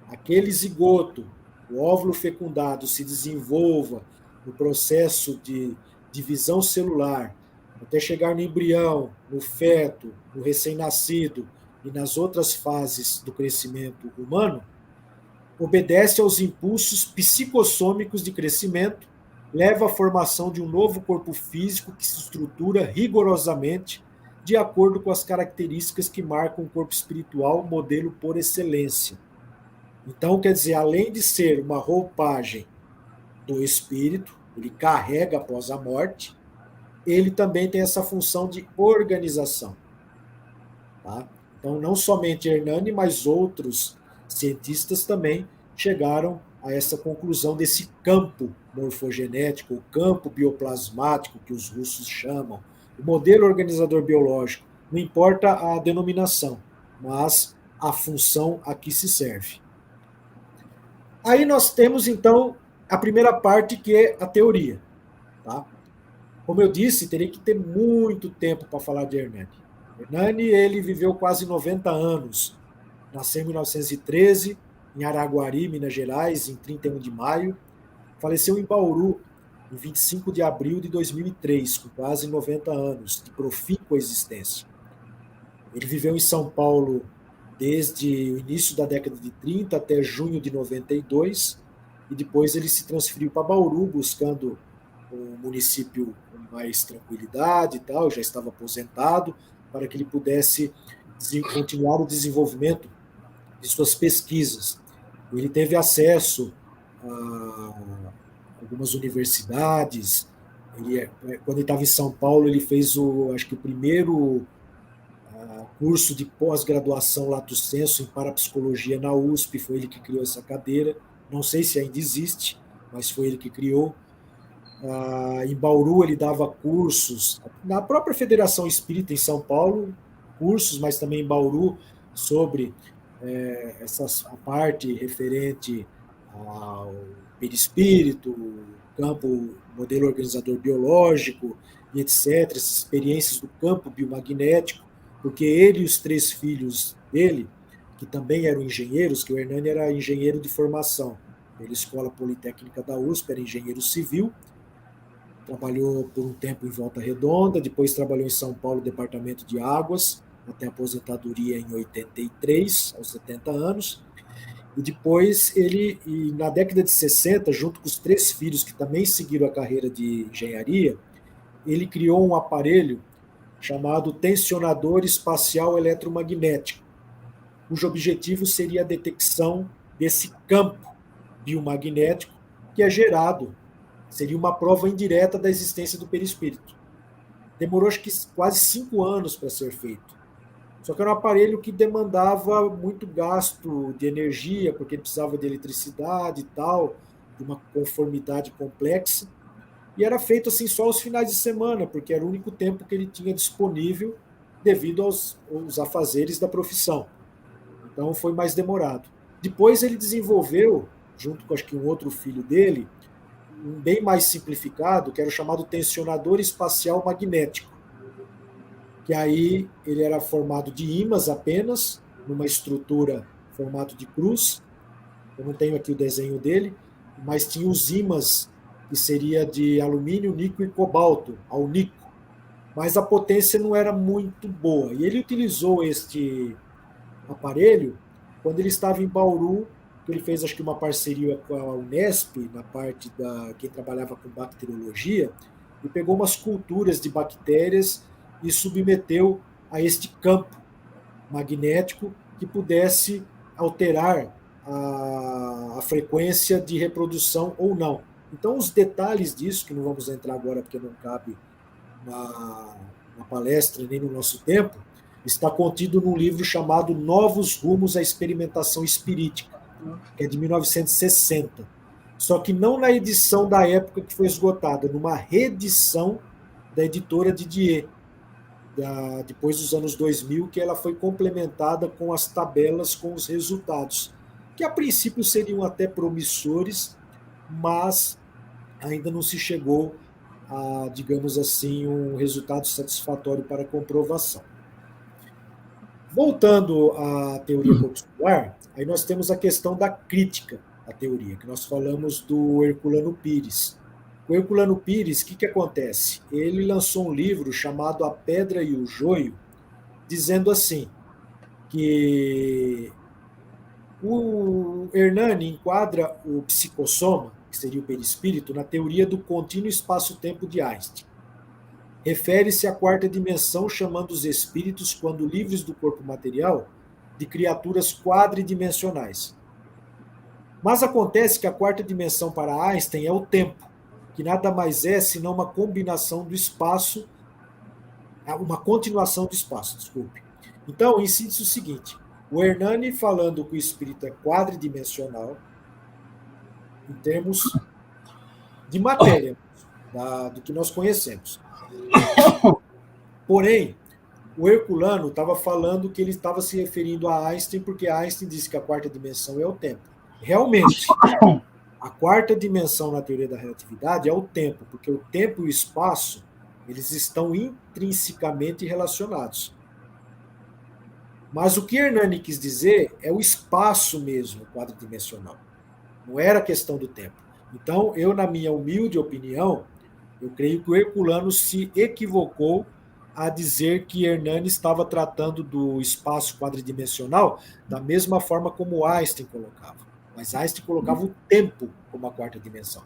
aquele zigoto, o óvulo fecundado, se desenvolva no processo de divisão celular, até chegar no embrião, no feto, no recém-nascido e nas outras fases do crescimento humano, obedece aos impulsos psicossômicos de crescimento, leva à formação de um novo corpo físico que se estrutura rigorosamente de acordo com as características que marcam o corpo espiritual, modelo por excelência. Então, quer dizer, além de ser uma roupagem do espírito, ele carrega após a morte, ele também tem essa função de organização. Tá? Então, não somente Hernani, mas outros cientistas também chegaram a essa conclusão desse campo morfogenético, o campo bioplasmático que os russos chamam, o modelo organizador biológico, não importa a denominação, mas a função a que se serve. Aí nós temos, então, a primeira parte, que é a teoria. Tá? Como eu disse, teria que ter muito tempo para falar de Hernani. Hernani, ele viveu quase 90 anos. Nasceu em 1913, em Araguari, Minas Gerais, em 31 de maio. Faleceu em Bauru, em 25 de abril de 2003, com quase 90 anos de profícua existência. Ele viveu em São Paulo desde o início da década de 30 até junho de 92, e depois ele se transferiu para Bauru, buscando um município com mais tranquilidade e tal, já estava aposentado, para que ele pudesse continuar o desenvolvimento de suas pesquisas. Ele teve acesso a algumas universidades. Quando ele estava em São Paulo, ele fez acho que o primeiro curso de pós-graduação lato sensu em parapsicologia na USP, foi ele que criou essa cadeira. Não sei se ainda existe, mas foi ele que criou. Em Bauru ele dava cursos, na própria Federação Espírita em São Paulo, cursos, mas também em Bauru, sobre a parte referente ao perispírito, campo, modelo organizador biológico, e etc., essas experiências do campo biomagnético, porque ele e os 3 filhos dele, que também eram engenheiros, que o Hernani era engenheiro de formação, pela Escola Politécnica da USP, era engenheiro civil, trabalhou por um tempo em Volta Redonda, depois trabalhou em São Paulo, Departamento de Águas, até a aposentadoria em 83, aos 70 anos, e depois ele, na década de 60, junto com os 3 filhos que também seguiram a carreira de engenharia, ele criou um aparelho chamado tensionador espacial eletromagnético, cujo objetivo seria a detecção desse campo biomagnético que é gerado, seria uma prova indireta da existência do perispírito. Demorou acho que quase 5 anos para ser feito. Só que era um aparelho que demandava muito gasto de energia, porque precisava de eletricidade e tal, de uma conformidade complexa. E era feito assim só aos finais de semana, porque era o único tempo que ele tinha disponível devido aos afazeres da profissão. Então foi mais demorado. Depois ele desenvolveu, junto com acho que um outro filho dele, um bem mais simplificado, que era o chamado tensionador espacial magnético, que aí ele era formado de ímãs apenas, numa estrutura formato de cruz. Eu não tenho aqui o desenho dele, mas tinha os ímãs, que seria de alumínio, níquel e cobalto, ao níquel. Mas a potência não era muito boa. E ele utilizou este aparelho quando ele estava em Bauru, que ele fez acho que uma parceria com a Unesp, na parte da quem trabalhava com bacteriologia, e pegou umas culturas de bactérias e submeteu a este campo magnético que pudesse alterar a frequência de reprodução ou não. Então, os detalhes disso, que não vamos entrar agora porque não cabe na palestra nem no nosso tempo, está contido num livro chamado Novos Rumos à Experimentação Espirítica, que é de 1960. Só que não na edição da época que foi esgotada, numa reedição da editora Didier, depois dos anos 2000, que ela foi complementada com as tabelas com os resultados, que a princípio seriam até promissores, mas ainda não se chegou a, digamos assim, um resultado satisfatório para comprovação. Voltando à teoria corpuscular, aí nós temos a questão da crítica à teoria, que nós falamos do Herculano Pires. O Herculano Pires, o que acontece? Ele lançou um livro chamado A Pedra e o Joio, dizendo assim, que o Hernani enquadra o psicossoma, que seria o perispírito, na teoria do contínuo espaço-tempo de Einstein. Refere-se à 4ª dimensão, chamando os espíritos, quando livres do corpo material, de criaturas quadridimensionais. Mas acontece que a 4ª dimensão para Einstein é o tempo, que nada mais é senão uma combinação do espaço, uma continuação do espaço, desculpe. Então, em síntese, o seguinte, o Hernani falando que o espírito é quadridimensional, em termos de matéria, do que nós conhecemos. Porém, o Herculano estava falando que ele estava se referindo a Einstein, porque Einstein disse que a 4ª dimensão é o tempo. Realmente, a 4ª dimensão na teoria da relatividade é o tempo, porque o tempo e o espaço eles estão intrinsecamente relacionados. Mas o que Hernani quis dizer é o espaço mesmo, quadridimensional. Não era questão do tempo. Então, eu, na minha humilde opinião, eu creio que o Herculano se equivocou a dizer que Hernani estava tratando do espaço quadridimensional da mesma forma como Einstein colocava. Mas Einstein colocava o tempo como a quarta dimensão.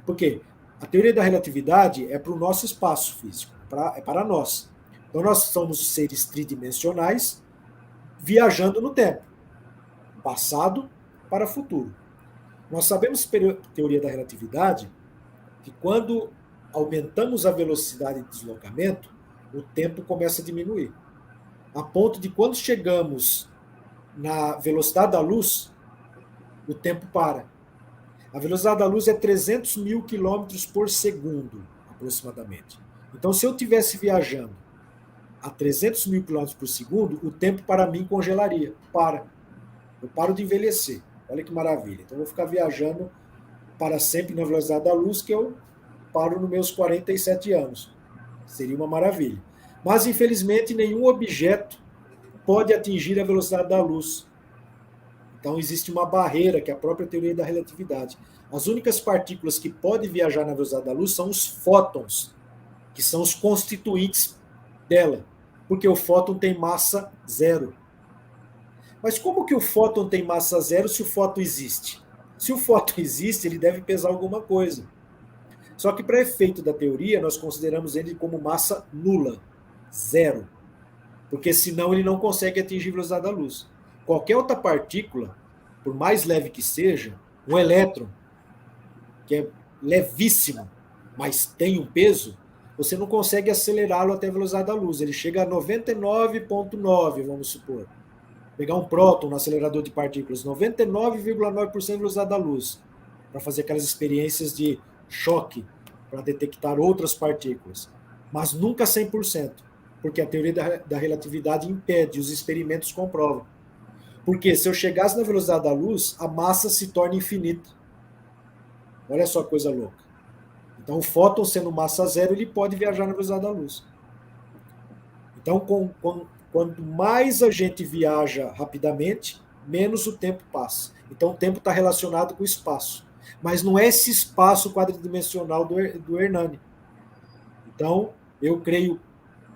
Por quê? A teoria da relatividade é para o nosso espaço físico, é para nós. Então, nós somos seres tridimensionais viajando no tempo, passado para futuro. Nós sabemos, pela teoria da relatividade, que quando aumentamos a velocidade de deslocamento, o tempo começa a diminuir. A ponto de quando chegamos na velocidade da luz, o tempo para. A velocidade da luz é 300 mil quilômetros por segundo, aproximadamente. Então, se eu estivesse viajando a 300 mil quilômetros por segundo, o tempo para mim congelaria. Eu paro de envelhecer. Olha que maravilha. Então, eu vou ficar viajando para sempre na velocidade da luz, que eu paro nos meus 47 anos. Seria uma maravilha. Mas, infelizmente, nenhum objeto pode atingir a velocidade da luz. Então, existe uma barreira, que é a própria teoria da relatividade. As únicas partículas que podem viajar na velocidade da luz são os fótons, que são os constituintes dela, porque o fóton tem massa zero. Mas como que o fóton tem massa zero se o fóton existe? Se o fóton existe, ele deve pesar alguma coisa. Só que, para efeito da teoria, nós consideramos ele como massa nula, zero. Porque senão ele não consegue atingir a velocidade da luz. Qualquer outra partícula, por mais leve que seja, um elétron, que é levíssimo, mas tem um peso, você não consegue acelerá-lo até a velocidade da luz. Ele chega a 99,9, vamos supor. Pegar um próton no acelerador de partículas, 99,9% da velocidade da luz, para fazer aquelas experiências de choque, para detectar outras partículas. Mas nunca 100%, porque a teoria da relatividade impede, os experimentos comprovam. Porque se eu chegasse na velocidade da luz, a massa se torna infinita. Olha só que coisa louca. Então, o fóton, sendo massa zero, ele pode viajar na velocidade da luz. Então, quanto mais a gente viaja rapidamente, menos o tempo passa. Então, o tempo está relacionado com o espaço. Mas não é esse espaço quadridimensional do Hernani. Então, eu creio,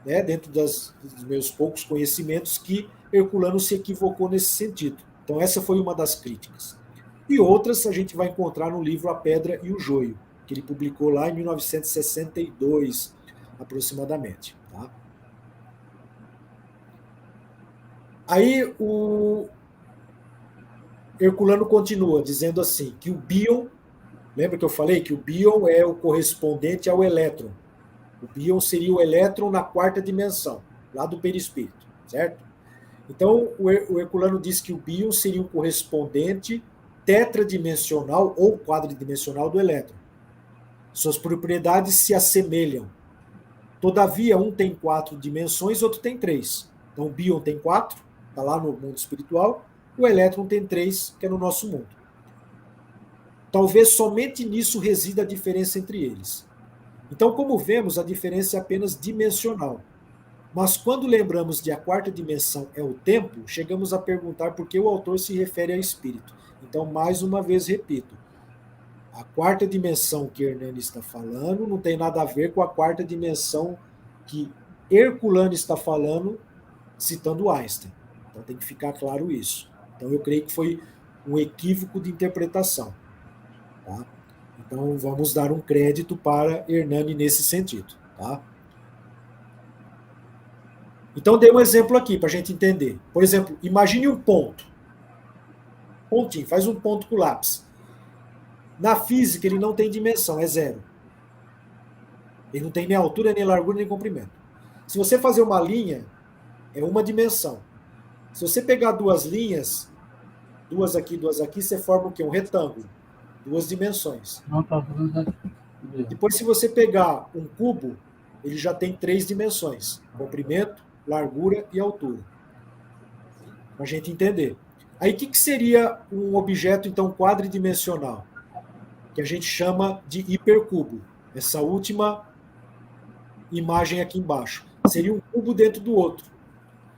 né, dentro dos meus poucos conhecimentos, que Herculano se equivocou nesse sentido. Então, essa foi uma das críticas. E outras a gente vai encontrar no livro A Pedra e o Joio, que ele publicou lá em 1962, aproximadamente. Tá? Aí o Herculano continua dizendo assim, que o Bion, lembra que eu falei que o Bion é o correspondente ao elétron. O Bion seria o elétron na quarta dimensão, lá do perispírito, certo? Então, o Herculano diz que o Bion seria o correspondente tetradimensional ou quadridimensional do elétron. Suas propriedades se assemelham. Todavia, um tem 4 dimensões, outro tem 3. Então, o Bion tem 4, está lá no mundo espiritual, o elétron tem 3, que é no nosso mundo. Talvez somente nisso resida a diferença entre eles. Então, como vemos, a diferença é apenas dimensional. Mas quando lembramos de a quarta dimensão é o tempo, chegamos a perguntar por que o autor se refere a espírito. Então, mais uma vez, repito, a quarta dimensão que Hernani está falando não tem nada a ver com a quarta dimensão que Herculano está falando, citando Einstein. Então, tem que ficar claro isso. Então, eu creio que foi um equívoco de interpretação. Tá? Então, vamos dar um crédito para Hernani nesse sentido. Tá? Então, dei um exemplo aqui para a gente entender. Por exemplo, imagine um ponto. Pontinho, faz um ponto com o lápis. Na física, ele não tem dimensão, é zero. Ele não tem nem altura, nem largura, nem comprimento. Se você fazer uma linha, é uma dimensão. Se você pegar duas linhas, duas aqui, você forma o quê? Um retângulo. 2 dimensões. Depois, se você pegar um cubo, ele já tem 3 dimensões. Comprimento, largura e altura. Para a gente entender. Aí, o que seria um objeto, então, quadridimensional? Que a gente chama de hipercubo. Essa última imagem aqui embaixo. Seria um cubo dentro do outro.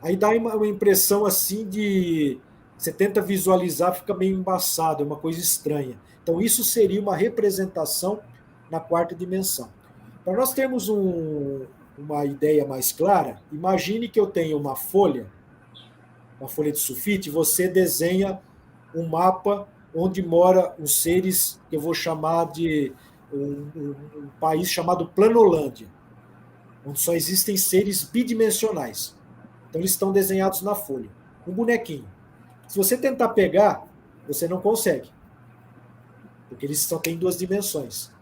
Aí dá uma impressão assim de... Você tenta visualizar, fica meio embaçado, é uma coisa estranha. Então, isso seria uma representação na quarta dimensão. Para nós termos uma ideia mais clara, imagine que eu tenho uma folha de sulfite, você desenha um mapa onde mora os seres que eu vou chamar de um país chamado Planolândia, onde só existem seres bidimensionais. Então eles estão desenhados na folha. Um bonequinho. Se você tentar pegar, você não consegue, porque eles só têm 2 dimensões.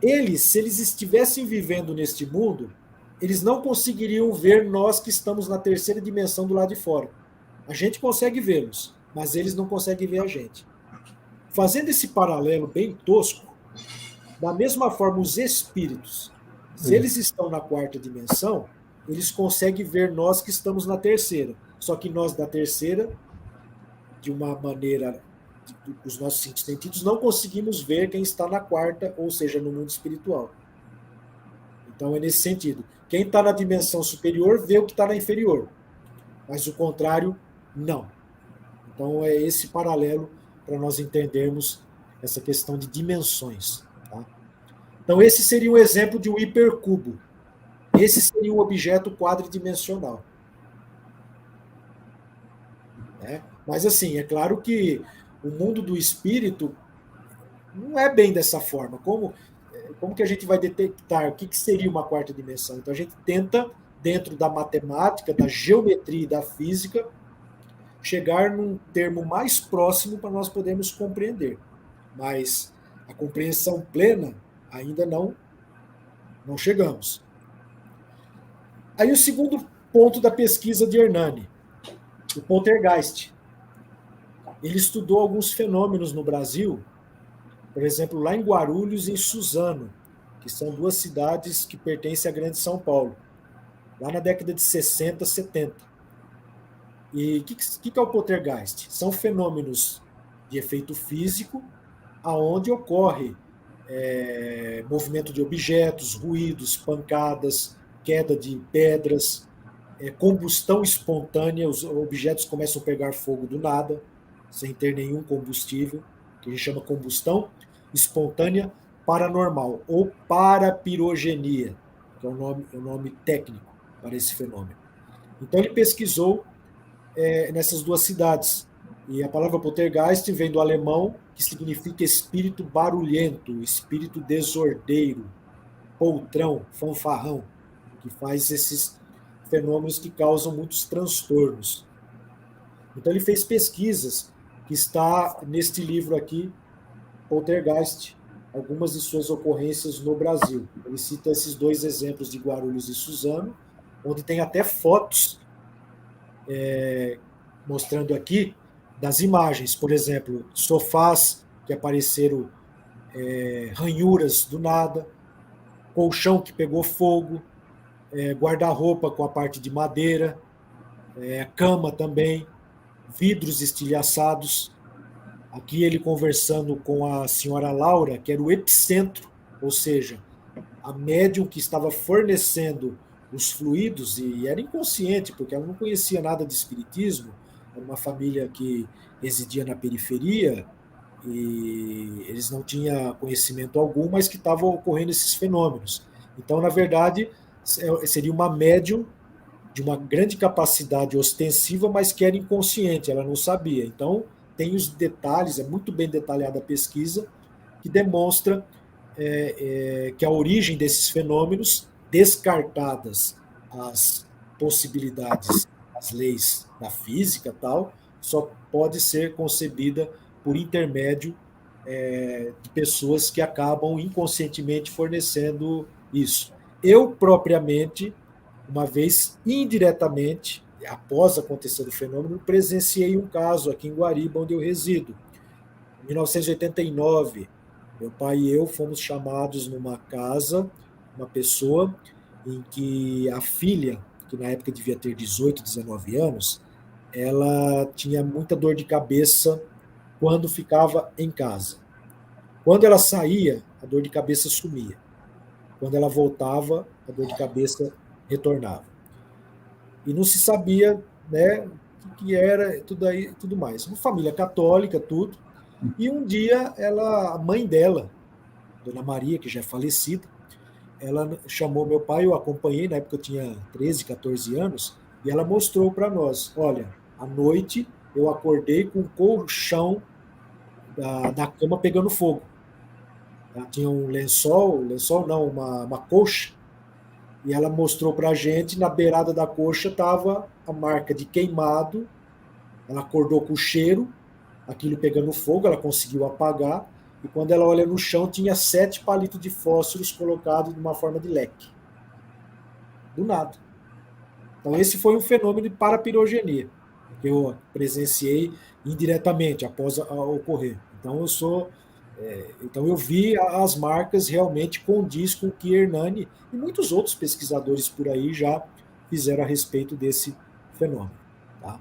Eles, se eles estivessem vivendo neste mundo, eles não conseguiriam ver nós que estamos na 3ª dimensão do lado de fora. A gente consegue vê-los, mas eles não conseguem ver a gente. Fazendo esse paralelo bem tosco, da mesma forma, os espíritos, se eles estão na 4ª dimensão, eles conseguem ver nós que estamos na 3ª. Só que nós da 3ª, de uma maneira, os nossos 5 sentidos, não conseguimos ver quem está na 4ª, ou seja, no mundo espiritual. Então é nesse sentido. Quem está na dimensão superior vê o que está na inferior, mas o contrário, não. Então é esse paralelo para nós entendermos essa questão de dimensões. Tá? Então esse seria um exemplo de um hipercubo. Esse seria um objeto quadridimensional. Né? Mas assim, é claro que o mundo do espírito não é bem dessa forma. Como que a gente vai detectar o que seria uma 4ª dimensão? Então a gente tenta, dentro da matemática, da geometria e da física, chegar num termo mais próximo para nós podermos compreender. Mas a compreensão plena ainda não chegamos. Aí o segundo ponto da pesquisa de Hernani, o poltergeist. Ele estudou alguns fenômenos no Brasil, por exemplo, lá em Guarulhos e em Suzano, que são 2 cidades que pertencem à Grande São Paulo, lá na década de 60, 70. E o que é o poltergeist? São fenômenos de efeito físico, aonde ocorre movimento de objetos, ruídos, pancadas, queda de pedras, combustão espontânea, os objetos começam a pegar fogo do nada, sem ter nenhum combustível, que a gente chama combustão espontânea paranormal, ou parapirogenia, que é o nome técnico para esse fenômeno. Então ele pesquisou nessas 2 cidades. E a palavra poltergeist vem do alemão, que significa espírito barulhento, espírito desordeiro, poltrão, fanfarrão, que faz esses fenômenos que causam muitos transtornos. Então ele fez pesquisas, que está neste livro aqui, Poltergeist, algumas de suas ocorrências no Brasil. Ele cita esses 2 exemplos de Guarulhos e Suzano, onde tem até fotos mostrando aqui das imagens, por exemplo, sofás que apareceram ranhuras do nada, colchão que pegou fogo, guarda-roupa com a parte de madeira, cama também, vidros estilhaçados. Aqui ele conversando com a senhora Laura, que era o epicentro, ou seja, a médium que estava fornecendo os fluidos, e era inconsciente, porque ela não conhecia nada de espiritismo, era uma família que residia na periferia, e eles não tinham conhecimento algum, mas que estavam ocorrendo esses fenômenos. Então, na verdade, seria uma médium de uma grande capacidade ostensiva, mas que era inconsciente, ela não sabia. Então, tem os detalhes, é muito bem detalhada a pesquisa, que demonstra que a origem desses fenômenos, descartadas as possibilidades, as leis da física tal, só pode ser concebida por intermédio de pessoas que acabam inconscientemente fornecendo isso. Eu, propriamente, uma vez, indiretamente, após acontecer o fenômeno, presenciei um caso aqui em Guariba, onde eu resido. Em 1989, meu pai e eu fomos chamados numa casa, uma pessoa em que a filha, que na época devia ter 18, 19 anos, ela tinha muita dor de cabeça quando ficava em casa. Quando ela saía, a dor de cabeça sumia. Quando ela voltava, a dor de cabeça retornava. e não se sabia, né, o que era tudo mais. Uma família católica, tudo. E um dia a mãe dela, Dona Maria, que já é falecida, ela chamou meu pai, eu acompanhei, na época eu tinha 13, 14 anos, e ela mostrou para nós, olha, à noite eu acordei com o colchão da cama pegando fogo. Ela tinha um lençol não, uma colcha, e ela mostrou para a gente, na beirada da colcha estava a marca de queimado, ela acordou com o cheiro, aquilo pegando fogo, ela conseguiu apagar, e quando ela olha no chão, tinha 7 palitos de fósforos colocados de uma forma de leque. Do nada. Então, esse foi um fenômeno de parapirogenia, que eu presenciei indiretamente após ocorrer. Então eu vi as marcas realmente condiz com o que Hernani e muitos outros pesquisadores por aí já fizeram a respeito desse fenômeno. Tá?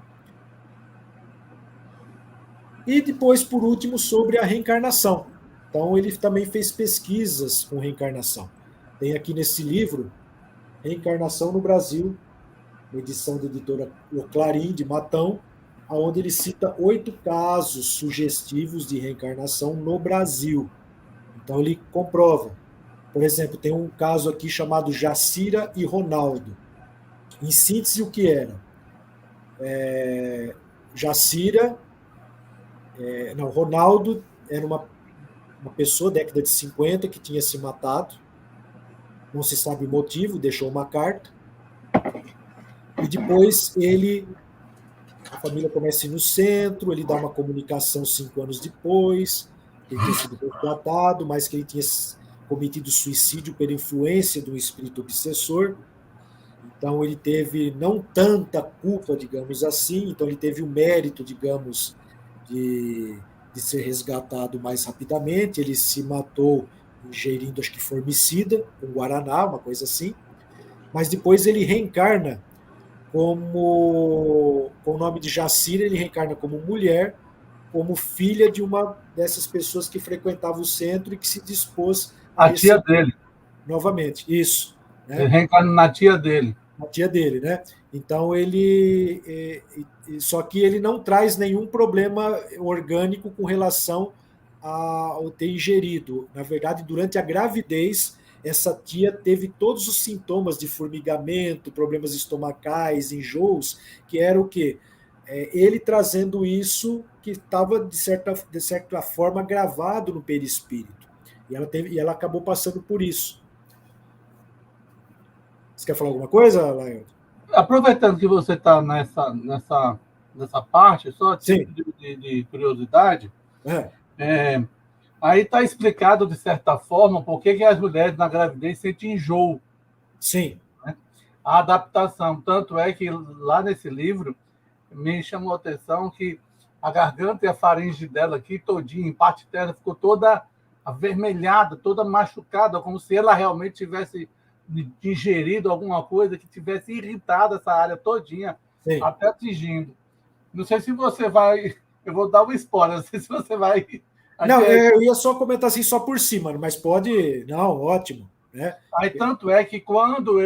E depois, por último, sobre a reencarnação. Então ele também fez pesquisas com reencarnação. Tem aqui nesse livro, Reencarnação no Brasil, uma edição da editora O Clarim, de Matão, onde ele cita 8 casos sugestivos de reencarnação no Brasil. Então ele comprova. Por exemplo, tem um caso aqui chamado Jacira e Ronaldo. Em síntese, o que era? Jacira, não, Ronaldo era uma pessoa, década de 50, que tinha se matado, não se sabe o motivo, deixou uma carta, e depois a família começa a ir no centro, ele dá uma comunicação 5 anos depois, ele tinha sido resgatado, mas que ele tinha cometido suicídio pela influência de um espírito obsessor. Então ele teve não tanta culpa, digamos assim, então ele teve o mérito, digamos, de ser resgatado mais rapidamente. Ele se matou ingerindo, acho que formicida, com guaraná, uma coisa assim. Mas depois ele reencarna com o nome de Jacira, ele reencarna como mulher, como filha de uma dessas pessoas que frequentava o centro e que se dispôs a tia dele. Novamente, isso. Né? Ele reencarna na tia dele. Na tia dele, né? Então só que ele não traz nenhum problema orgânico com relação ao ter ingerido. Na verdade, durante a gravidez, essa tia teve todos os sintomas de formigamento, problemas estomacais, enjoos, que era o quê? Ele trazendo isso que estava, de certa forma, gravado no perispírito. E ela acabou passando por isso. Você quer falar alguma coisa, Lael? Aproveitando que você está nessa parte, só de curiosidade, aí está explicado, de certa forma, por que as mulheres na gravidez sentem enjoo. Sim. Né? A adaptação. Tanto é que lá nesse livro me chamou a atenção que a garganta e a faringe dela aqui, todinha, em parte interna, ficou toda avermelhada, toda machucada, como se ela realmente tivesse digerido alguma coisa que tivesse irritado essa área todinha, sim, até atingindo. Não sei se você vai... Eu vou dar um spoiler, não sei se você vai... Não, eu ia só comentar assim, só por cima, mas pode... Não, ótimo. Né? Aí, tanto é que quando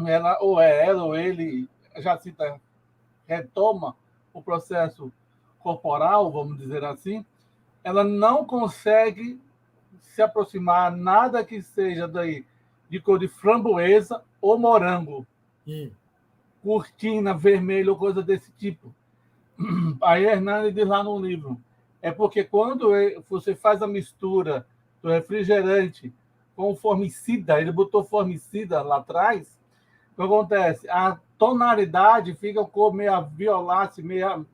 ela ou ele, Jacita, retoma o processo corporal, vamos dizer assim, ela não consegue se aproximar a nada que seja daí de cor de framboesa ou morango, cortina vermelha ou coisa desse tipo. Aí Hernani diz lá no livro, é porque quando você faz a mistura do refrigerante com o formicida, ele botou formicida lá atrás, o que acontece? A tonalidade fica com meio violácea, meio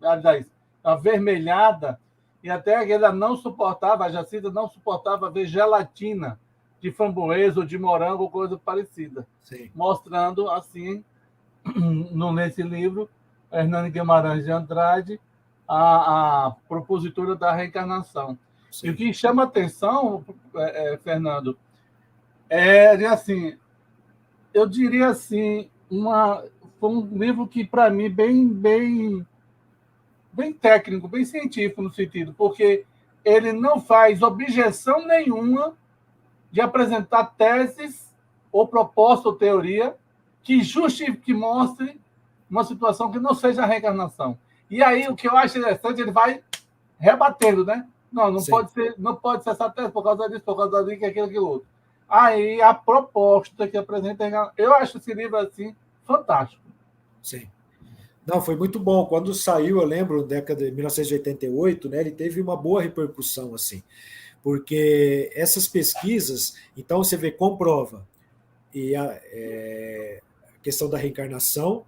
avermelhada, e até ela não suportava, a Jacita não suportava ver gelatina de framboesa ou de morango ou coisa parecida. Sim. Mostrando, assim, nesse livro, Hernani Guimarães de Andrade, a propositura da reencarnação. Sim. E o que chama atenção, Fernando, assim, eu diria assim, foi um livro que, para mim, bem técnico, bem científico no sentido, porque ele não faz objeção nenhuma de apresentar teses ou proposta ou teoria que justifique, que mostre uma situação que não seja a reencarnação. E aí, o que eu acho interessante, ele vai rebatendo, né? Não Sim. não pode ser essa tese por causa disso, por causa disso, aquilo outro. Aí, a proposta que apresenta, eu acho esse livro, assim, fantástico. Sim. Não, foi muito bom. Quando saiu, eu lembro, década de 1988, né, ele teve uma boa repercussão, assim, porque essas pesquisas, então você vê, comprova e a questão da reencarnação,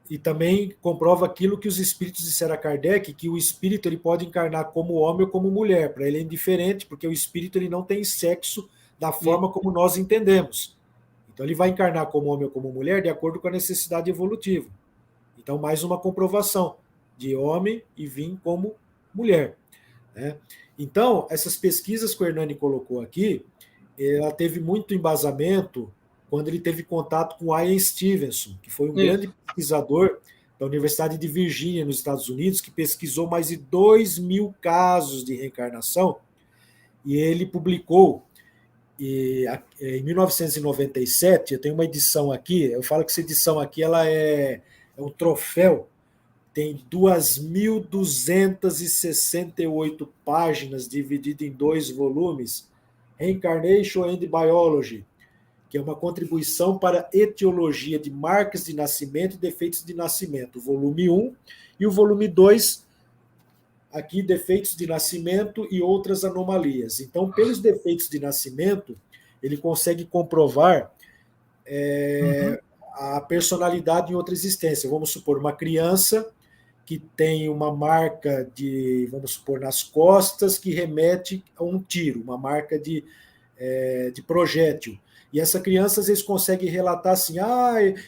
e também comprova aquilo que os espíritos disseram a Kardec, que o espírito ele pode encarnar como homem ou como mulher. Para ele é indiferente, porque o espírito ele não tem sexo da forma como nós entendemos. Então ele vai encarnar como homem ou como mulher de acordo com a necessidade evolutiva. Então, mais uma comprovação de homem e vir como mulher. Né? Então, essas pesquisas que o Hernani colocou aqui, ela teve muito embasamento quando ele teve contato com Ian Stevenson, que foi um grande pesquisador da Universidade de Virgínia, nos Estados Unidos, que pesquisou mais de 2.000 casos de reencarnação, e ele publicou, em 1997, eu tenho uma edição aqui, eu falo que essa edição aqui ela é um troféu, tem 2.268 páginas, dividido em 2 volumes, Reincarnation and Biology, que é uma contribuição para a etiologia de marcas de nascimento e defeitos de nascimento, o volume 1, e o volume 2, aqui, defeitos de nascimento e outras anomalias. Então, pelos defeitos de nascimento, ele consegue comprovar a personalidade em outra existência. Vamos supor, uma criança que tem uma marca de, vamos supor, nas costas, que remete a um tiro, uma marca de projétil. E essa criança, às vezes, consegue relatar assim,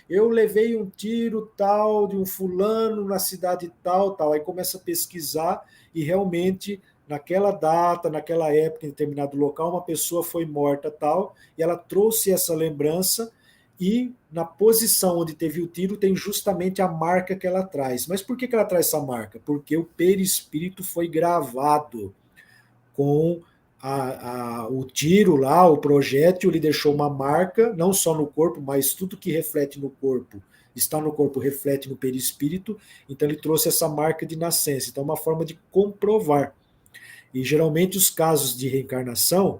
eu levei um tiro tal, de um fulano na cidade tal. Aí começa a pesquisar e realmente, naquela data, naquela época, em determinado local, uma pessoa foi morta tal, e ela trouxe essa lembrança e na posição onde teve o tiro tem justamente a marca que ela traz. Mas por que ela traz essa marca? Porque o perispírito foi gravado com o tiro lá, o projétil, ele deixou uma marca, não só no corpo, mas tudo que reflete no corpo, está no corpo, reflete no perispírito, então ele trouxe essa marca de nascença. Então é uma forma de comprovar. E geralmente os casos de reencarnação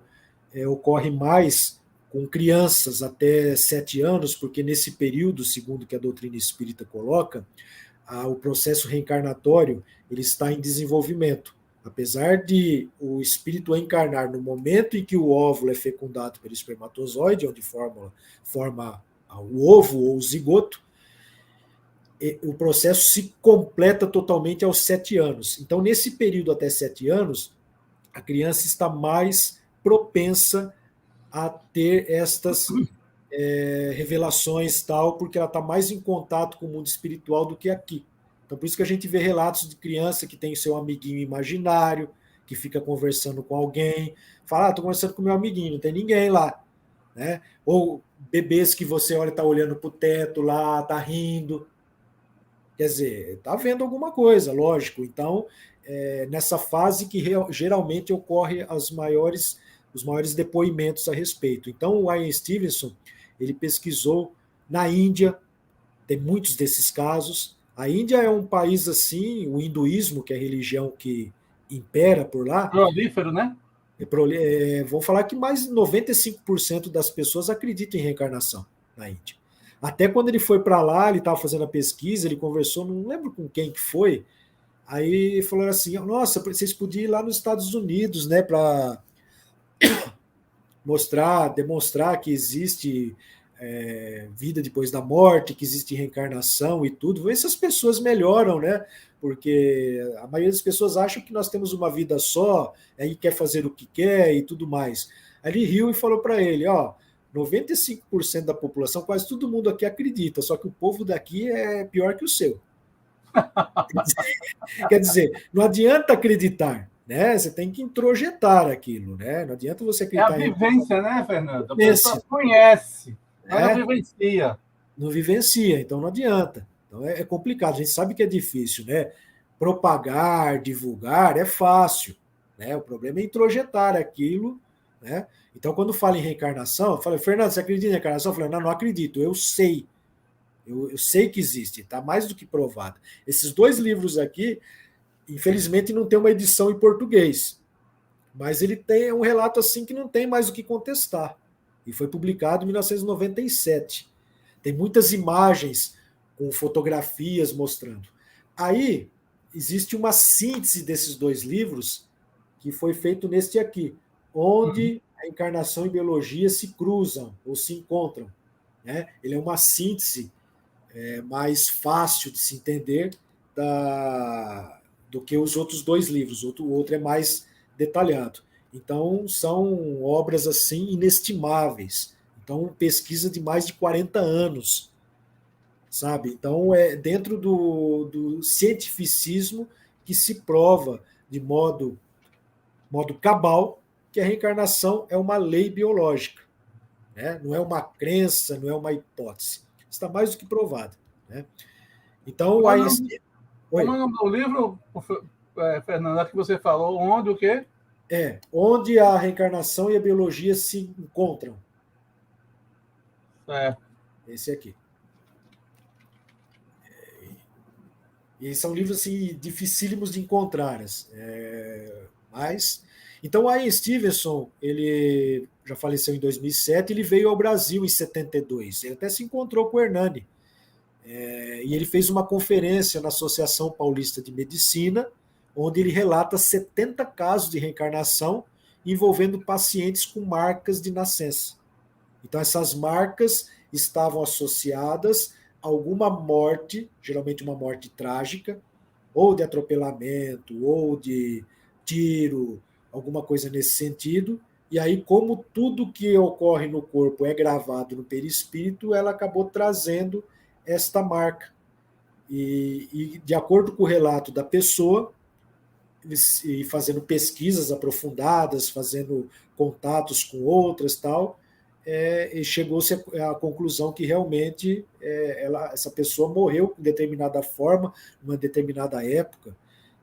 ocorrem mais com crianças até 7 anos, porque nesse período, segundo que a doutrina espírita coloca, o processo reencarnatório ele está em desenvolvimento. Apesar de o espírito encarnar no momento em que o óvulo é fecundado pelo espermatozoide, onde forma o ovo ou o zigoto, o processo se completa totalmente aos 7 anos. Então, nesse período até 7 anos, a criança está mais propensa a ter estas revelações tal, porque ela está mais em contato com o mundo espiritual do que aqui. Então, por isso que a gente vê relatos de criança que tem seu amiguinho imaginário, que fica conversando com alguém, fala, estou conversando com meu amiguinho, não tem ninguém lá. Né? Ou bebês que você olha, está olhando para o teto lá, está rindo. Quer dizer, está vendo alguma coisa, lógico. Então, nessa fase que geralmente ocorre os maiores depoimentos a respeito. Então, o Ian Stevenson, ele pesquisou na Índia, tem muitos desses casos. A Índia é um país assim, o hinduísmo, que é a religião que impera por lá. Prolífero, né? Vou falar que mais de 95% das pessoas acreditam em reencarnação na Índia. Até quando ele foi para lá, ele estava fazendo a pesquisa, ele conversou, não lembro com quem que foi, aí falaram assim, nossa, vocês podiam ir lá nos Estados Unidos, né, para demonstrar que existe vida depois da morte, que existe reencarnação e tudo. Essas pessoas melhoram, né? Porque a maioria das pessoas acham que nós temos uma vida só, aí quer fazer o que quer e tudo mais. Aí ele riu e falou para ele, 95% da população, quase todo mundo aqui acredita, só que o povo daqui é pior que o seu. Quer dizer, não adianta acreditar, né? Você tem que introjetar aquilo, né? Não adianta você acreditar. É a vivência, né, Fernando? A pessoa conhece, mas não vivencia. Não vivencia, então não adianta. Então é complicado, a gente sabe que é difícil, né? Propagar, divulgar é fácil, né? O problema é introjetar aquilo, né? Então, quando fala em reencarnação, eu falei, Fernando, você acredita em reencarnação? Eu falei, não, não acredito, eu sei. Eu sei que existe, está mais do que provado. Esses 2 livros aqui, infelizmente, não tem uma edição em português, mas ele tem um relato assim que não tem mais o que contestar. E foi publicado em 1997. Tem muitas imagens com fotografias mostrando. Aí existe uma síntese desses 2 livros que foi feito neste aqui, onde a encarnação e biologia se cruzam ou se encontram, né? Ele é uma síntese mais fácil de se entender do que os outros 2 livros. O outro é mais detalhado. Então, são obras assim inestimáveis. Então, pesquisa de mais de 40 anos, sabe? Então, é dentro do cientificismo que se prova de modo cabal que a reencarnação é uma lei biológica, né? Não é uma crença, não é uma hipótese. Está mais do que provado, né? Então, o Einstein... Como é o nome do livro, Fernando, que você falou? Onde, o quê? Onde a reencarnação e a biologia se encontram. Esse aqui. E são livros assim, dificílimos de encontrar. Mas... Então, o Ian Stevenson, ele já faleceu em 2007, ele veio ao Brasil em 72. Ele até se encontrou com o Hernani. E ele fez uma conferência na Associação Paulista de Medicina, onde ele relata 70 casos de reencarnação envolvendo pacientes com marcas de nascença. Então, essas marcas estavam associadas a alguma morte, geralmente uma morte trágica, ou de atropelamento, ou de tiro, alguma coisa nesse sentido. E aí, como tudo que ocorre no corpo é gravado no perispírito, ela acabou trazendo esta marca. E de acordo com o relato da pessoa, e fazendo pesquisas aprofundadas, fazendo contatos com outras tal, e chegou-se à conclusão que realmente essa pessoa morreu de determinada forma, numa determinada época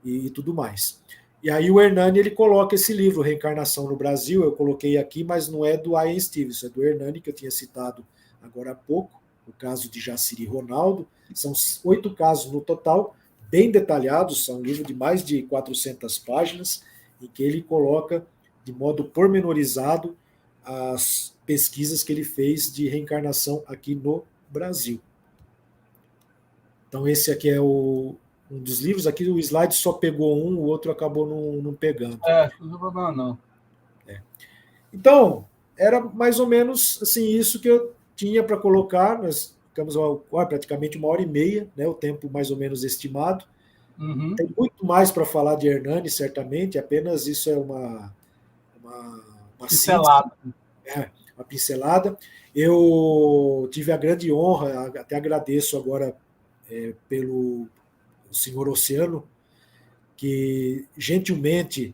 e tudo mais. E aí o Hernani ele coloca esse livro, Reencarnação no Brasil, eu coloquei aqui, mas não é do Ian Stevenson, é do Hernani, que eu tinha citado agora há pouco, o caso de Jaciri Ronaldo. São 8 casos no total, bem detalhados, são um livro de mais de 400 páginas, em que ele coloca de modo pormenorizado as pesquisas que ele fez de reencarnação aqui no Brasil. Então esse aqui é um dos livros, aqui o slide só pegou um, o outro acabou não pegando. Não tem problema não. Então, era mais ou menos assim isso que eu tinha para colocar. Nós ficamos praticamente 1h30, né, o tempo mais ou menos estimado. Tem muito mais para falar de Hernani, certamente, apenas isso é uma pincelada. Uma pincelada. Eu tive a grande honra, até agradeço agora pelo senhor Oceano, que gentilmente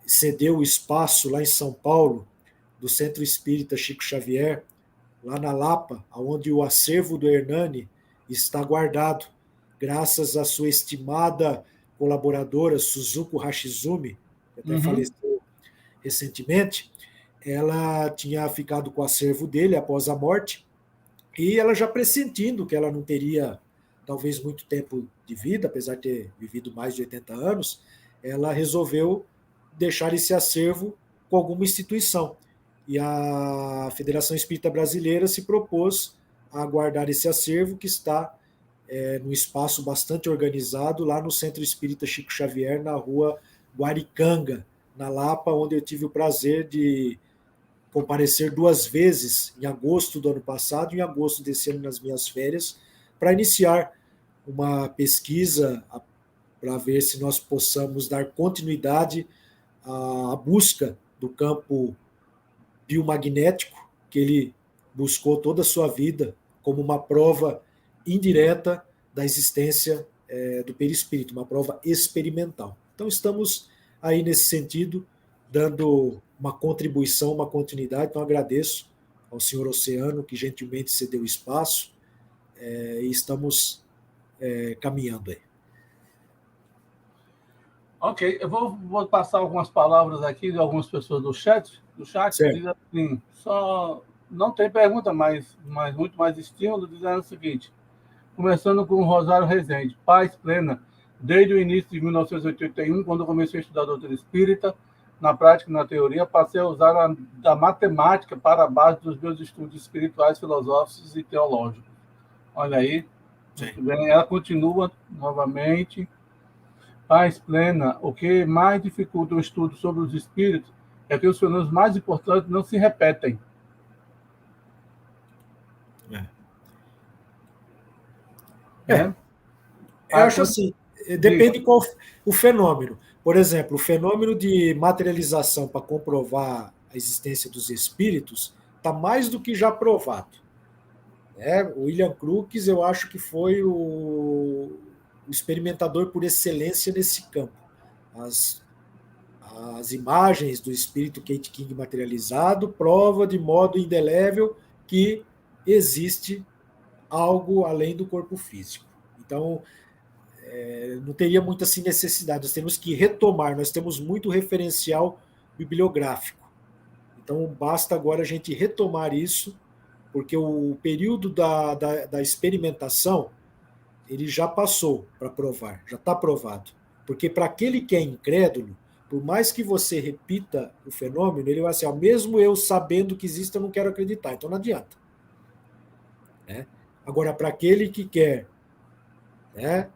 cedeu o espaço lá em São Paulo, do Centro Espírita Chico Xavier, lá na Lapa, onde o acervo do Hernani está guardado, graças à sua estimada colaboradora, Suzuko Hashizumi, que até faleceu recentemente. Ela tinha ficado com o acervo dele após a morte, e ela já pressentindo que ela não teria talvez muito tempo de vida, apesar de ter vivido mais de 80 anos, ela resolveu deixar esse acervo com alguma instituição. E a Federação Espírita Brasileira se propôs a guardar esse acervo, que está num espaço bastante organizado, lá no Centro Espírita Chico Xavier, na rua Guaricanga, na Lapa, onde eu tive o prazer de comparecer 2 vezes, em agosto do ano passado e em agosto desse ano, nas minhas férias, para iniciar uma pesquisa para ver se nós possamos dar continuidade à busca do campo biomagnético, que ele buscou toda a sua vida como uma prova indireta da existência do perispírito, uma prova experimental. Então estamos aí nesse sentido, dando uma contribuição, uma continuidade. Então agradeço ao senhor Oceano, que gentilmente cedeu espaço, e estamos caminhando aí. Ok, eu vou passar algumas palavras aqui de algumas pessoas do chat que Certo. dizem assim, só não tem pergunta, mas muito mais estímulo, dizendo o seguinte, começando com o Rosário Rezende, paz plena, desde o início de 1981, quando eu comecei a estudar a doutrina espírita, na prática e na teoria, passei a usar a matemática para a base dos meus estudos espirituais, filosóficos e teológicos. Olha aí, Sim. muito bem. Ela continua novamente. Paz plena, o que mais dificulta o estudo sobre os espíritos é que os fenômenos mais importantes não se repetem. É. Né? Eu Aí, acho assim, diga, depende qual o fenômeno. Por exemplo, o fenômeno de materialização para comprovar a existência dos espíritos está mais do que já provado. Né? O William Crookes, eu acho que foi o experimentador por excelência nesse campo. As, as imagens do espírito Kate King materializado prova de modo indelével que existe algo além do corpo físico. Então, não teria muita assim, necessidade. Nós temos que retomar, nós temos muito referencial bibliográfico. Então, basta agora a gente retomar isso, porque o período da experimentação ele já passou para provar, já está provado. Porque para aquele que é incrédulo, por mais que você repita o fenômeno, ele vai assim, ó, mesmo eu sabendo que existe, eu não quero acreditar, então não adianta. Né? Agora, para aquele que quer, né,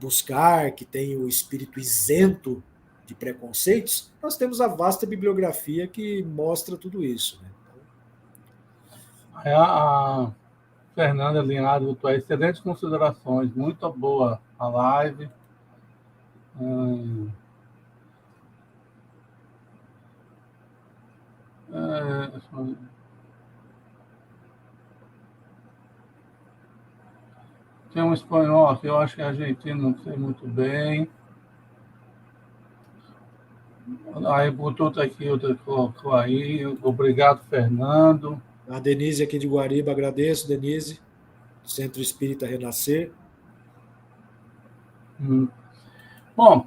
buscar, que tem o espírito isento de preconceitos, nós temos a vasta bibliografia que mostra tudo isso. Né? a Fernanda Linhares, excelentes considerações, muito boa a live. Hum, é, tem um espanhol aqui, eu acho que é argentino, não sei muito bem. Aí botou aqui, outra colocou aí. Obrigado, Fernando. A Denise aqui de Guariba, agradeço, Denise, do Centro Espírita Renascer. Bom,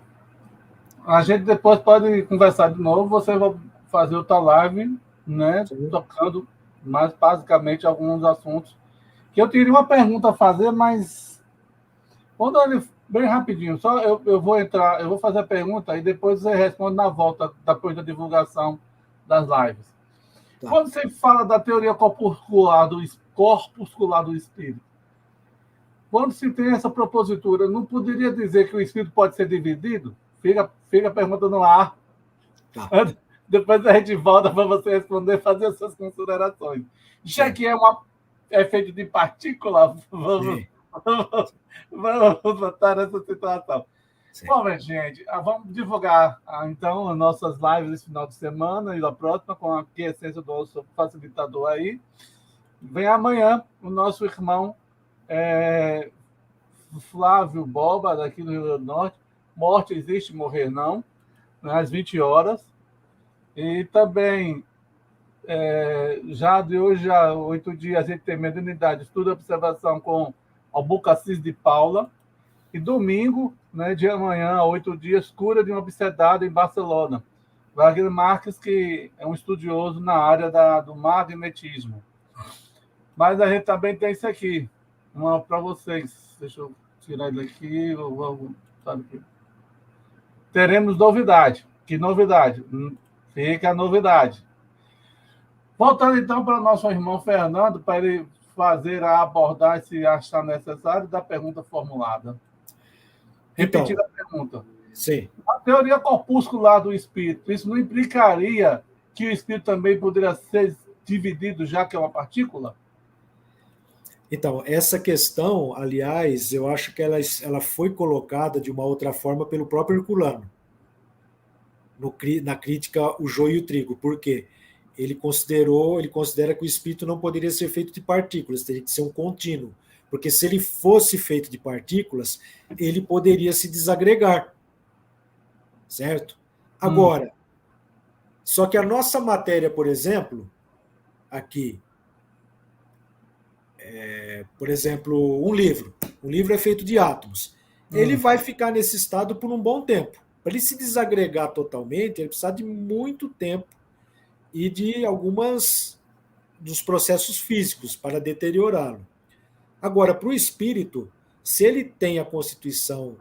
a gente depois pode conversar de novo. Você vai fazer outra live, né? Sim. Tocando mais basicamente alguns assuntos. Que eu teria uma pergunta a fazer, mas quando ele. Bem rapidinho, só eu vou entrar, eu vou fazer a pergunta e depois você responde na volta, depois da divulgação das lives. Tá. Quando você fala da teoria corpuscular do espírito, quando se tem essa propositura, não poderia dizer que o espírito pode ser dividido? Fica a pergunta no ar. Tá. Depois a gente volta para você responder e fazer essas considerações. Já que é feito de partícula, vamos botar nessa situação. Sim. Bom, minha gente, vamos divulgar então as nossas lives esse final de semana e da próxima com a essência do nosso facilitador aí. Vem amanhã o nosso irmão Flávio Boba, daqui do Rio Grande do Norte. Morte existe, morrer não, às 20 horas. E também, já de hoje a 8 dias, a gente tem mediunidade, estudo e observação com Albucacis de Paula. E domingo, né, de amanhã, a 8 dias, cura de um obsedado em Barcelona. Wagner Marques, que é um estudioso na área do magnetismo. Mas a gente também tem isso aqui, uma para vocês. Deixa eu tirar ele aqui. Teremos novidade. Que novidade? Fica a novidade. Voltando então para o nosso irmão Fernando, para ele fazer a abordagem, se achar necessário, da pergunta formulada. Repetir a pergunta. Sim. A teoria corpuscular do espírito, isso não implicaria que o espírito também poderia ser dividido, já que é uma partícula? Então, essa questão, aliás, eu acho que ela foi colocada de uma outra forma pelo próprio Herculano, na crítica O Joio e o Trigo. Por quê? Ele considera que o espírito não poderia ser feito de partículas, teria que ser um contínuo. Porque se ele fosse feito de partículas, ele poderia se desagregar. Certo? Agora, só que a nossa matéria, por exemplo, aqui, por exemplo, um livro é feito de átomos. Ele vai ficar nesse estado por um bom tempo, Para ele se desagregar totalmente, ele precisa de muito tempo e de algumas dos processos físicos para deteriorá-lo. Agora, para o espírito, se ele tem a constituição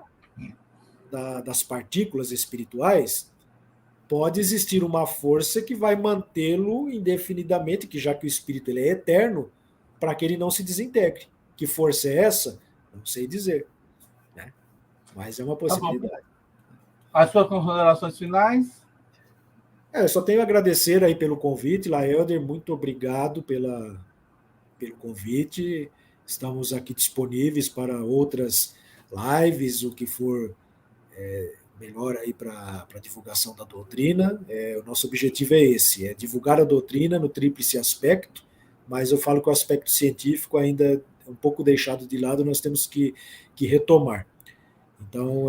das partículas espirituais, pode existir uma força que vai mantê-lo indefinidamente, que já que o espírito ele é eterno, para que ele não se desintegre. Que força é essa? Não sei dizer. Né? Mas é uma possibilidade. As suas considerações finais? Eu só tenho a agradecer aí pelo convite, Laelder, muito obrigado pelo convite. Estamos aqui disponíveis para outras lives, o que for melhor aí para a divulgação da doutrina. O nosso objetivo é esse, é divulgar a doutrina no tríplice aspecto, mas eu falo que o aspecto científico ainda é um pouco deixado de lado, nós temos que retomar. Então,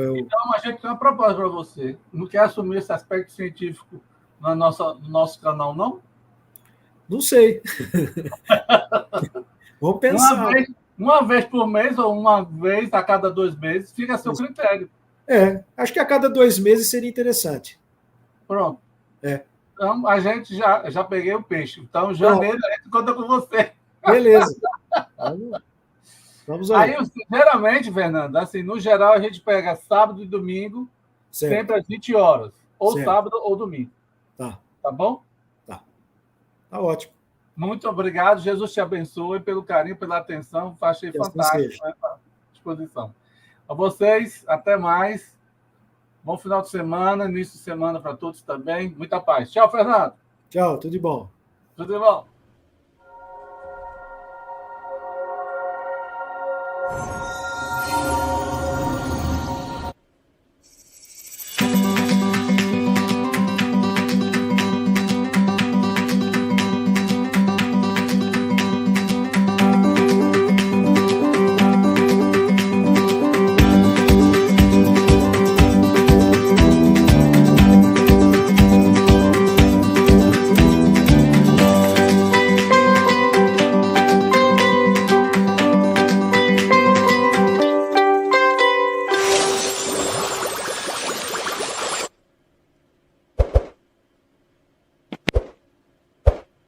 a gente tem uma proposta para você. Não quer assumir esse aspecto científico no nosso canal, não? Não sei. Vamos pensar. Uma vez por mês ou uma vez a cada 2 meses, fica a seu critério. Acho que a cada 2 meses seria interessante. Pronto. Então, a gente já peguei o peixe. Então, janeiro, a gente conta com você. Beleza. Vamos aí. Aí, geralmente, Fernando, assim, no geral, a gente pega sábado e domingo, sempre às 20 horas. Ou sábado ou domingo. Tá bom? Tá ótimo. Muito obrigado. Jesus te abençoe pelo carinho, pela atenção. Achei fantástico essa exposição. A vocês, até mais. Bom final de semana, início de semana para todos também. Muita paz. Tchau, Fernando. Tchau, tudo de bom. Tudo de bom.